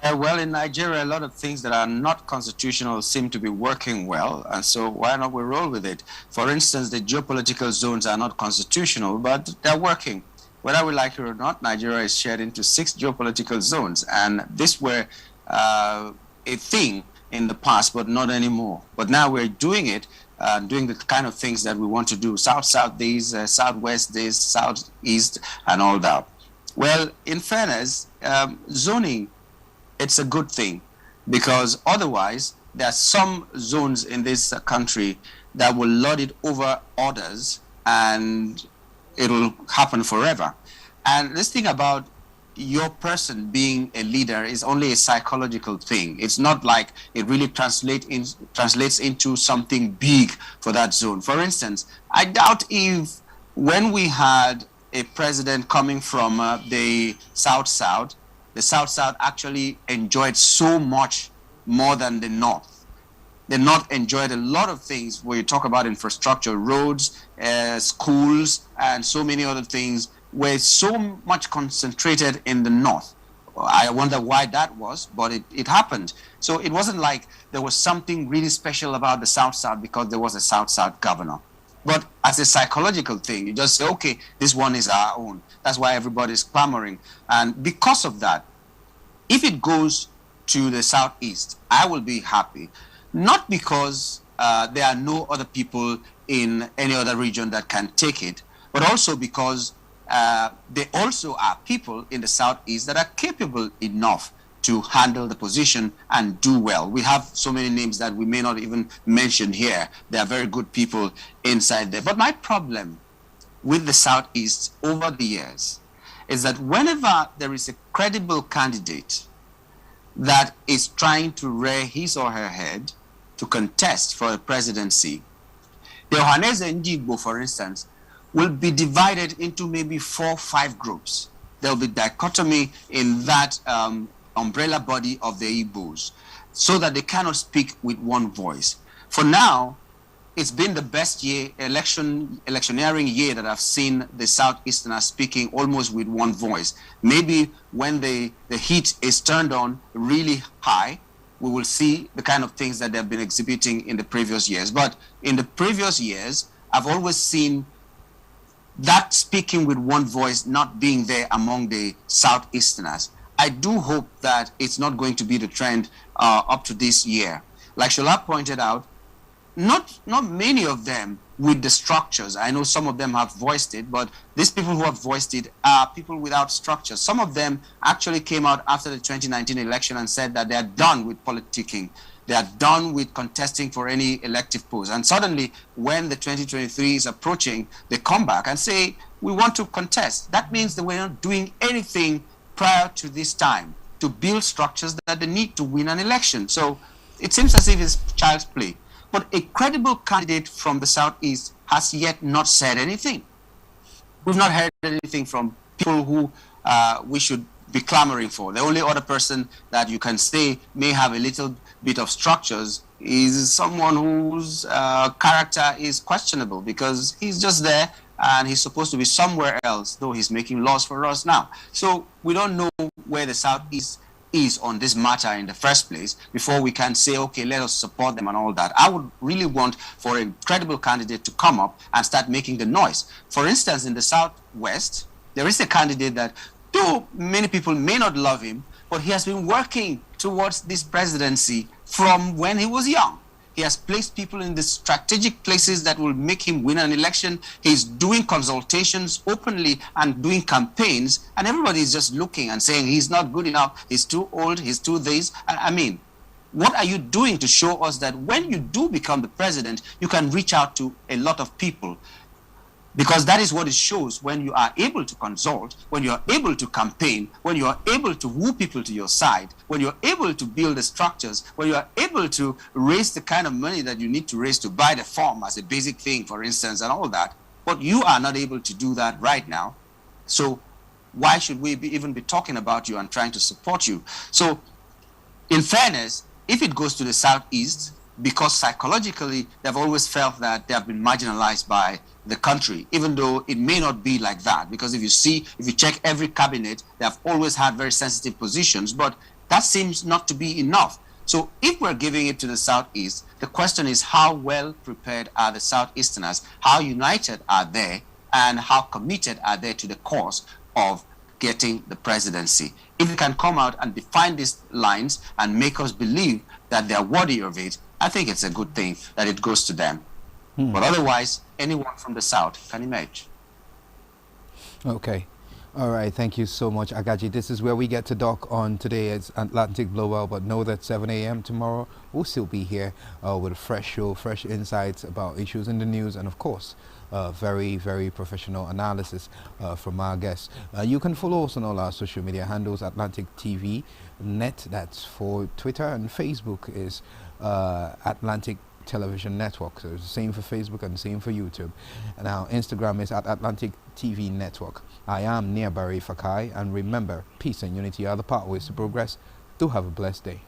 Well, in Nigeria, a lot of things that are not constitutional seem to be working well, and so why not we roll with it? For instance, the geopolitical zones are not constitutional, but they're working. Whether we like it or not, Nigeria is shared into 6 geopolitical zones, and this were a thing in the past, but not anymore. But now we're doing it, doing the kind of things that we want to do: South this, Southwest this, Southeast, and all that. Well, in fairness, zoning, it's a good thing, because otherwise there are some zones in this country that will lord it over others, and it'll happen forever. And this thing about your person being a leader is only a psychological thing. It's not like it really translates into something big for that zone. For instance, I doubt if when we had a president coming from the South, the South actually enjoyed so much more than the North. The North enjoyed a lot of things where you talk about infrastructure, roads, schools, and so many other things were so much concentrated in the North. I wonder why that was, but it happened. So it wasn't like there was something really special about the South because there was a South governor. But as a psychological thing, you just say, okay, this one is our own. That's why everybody's clamoring. And because of that, if it goes to the Southeast, I will be happy. Not because there are no other people in any other region that can take it, but also because there also are people in the Southeast that are capable enough to handle the position and do well. We have so many names that we may not even mention here. There are very good people inside there. But my problem with the Southeast over the years is that whenever there is a credible candidate that is trying to rear his or her head to contest for a presidency, the Ohaneze Ndigbo, for instance, will be divided into maybe 4 or 5 groups. There will be dichotomy in that umbrella body of the Igbos, so that they cannot speak with one voice. For now, it's been the best electioneering year that I've seen the Southeasterners speaking almost with one voice. Maybe when the heat is turned on really high, we will see the kind of things that they've been exhibiting in the previous years. But in the previous years, I've always seen that speaking with one voice not being there among the Southeasterners. I do hope that it's not going to be the trend up to this year. Like Shola pointed out, not many of them with the structures. I know some of them have voiced it, but these people who have voiced it are people without structures. Some of them actually came out after the 2019 election and said that they are done with politicking. They are done with contesting for any elective post. And suddenly, when the 2023 is approaching, they come back and say, we want to contest. That means that we're not doing anything prior to this time to build structures that they need to win an election. So it seems as if it's child's play. But a credible candidate from the Southeast has yet not said anything. We've not heard anything from people who we should be clamoring for. The only other person that you can say may have a little bit of structures is someone whose character is questionable, because he's just there and he's supposed to be somewhere else, though he's making laws for us now. So we don't know where the Southeast is on this matter in the first place before we can say, okay, let us support them and all that. I would really want for a credible candidate to come up and start making the noise. For instance, in the Southwest, there is a candidate that, though many people may not love him, but he has been working towards this presidency from when he was young. He has placed people in the strategic places that will make him win an election. He's doing consultations openly and doing campaigns, and everybody is just looking and saying he's not good enough, he's too old, he's too this. I mean, what are you doing to show us that when you do become the president, you can reach out to a lot of people? Because that is what it shows when you are able to consult, when you are able to campaign, when you are able to woo people to your side, when you're able to build the structures, when you are able to raise the kind of money that you need to raise to buy the farm as a basic thing, for instance, and all that. But you are not able to do that right now. So why should we even be talking about you and trying to support you? So in fairness, if it goes to the Southeast, because psychologically they've always felt that they have been marginalized by the country, even though it may not be like that. Because if you check every cabinet, they have always had very sensitive positions, but that seems not to be enough. So if we're giving it to the Southeast, the question is, how well prepared are the Southeasterners? How united are they? And how committed are they to the cause of getting the presidency? If they can come out and define these lines and make us believe that they're worthy of it, I think it's a good thing that it goes to them. But otherwise, anyone from the South can emerge. Okay. All right. Thank you so much, Agaji. This is where we get to dock on today. It's Atlantic Global, but know that 7 a.m. tomorrow we'll still be here with a fresh show, fresh insights about issues in the news, and of course, very, very professional analysis from our guests. You can follow us on all our social media handles, Atlantic TV Net. That's for Twitter, and Facebook is Atlantic Television Network. So it's the same for Facebook and the same for YouTube. And our Instagram is at Atlantic TV Network. I am near Barry Fakai, and remember, peace and unity are the pathways to progress. Do have a blessed day.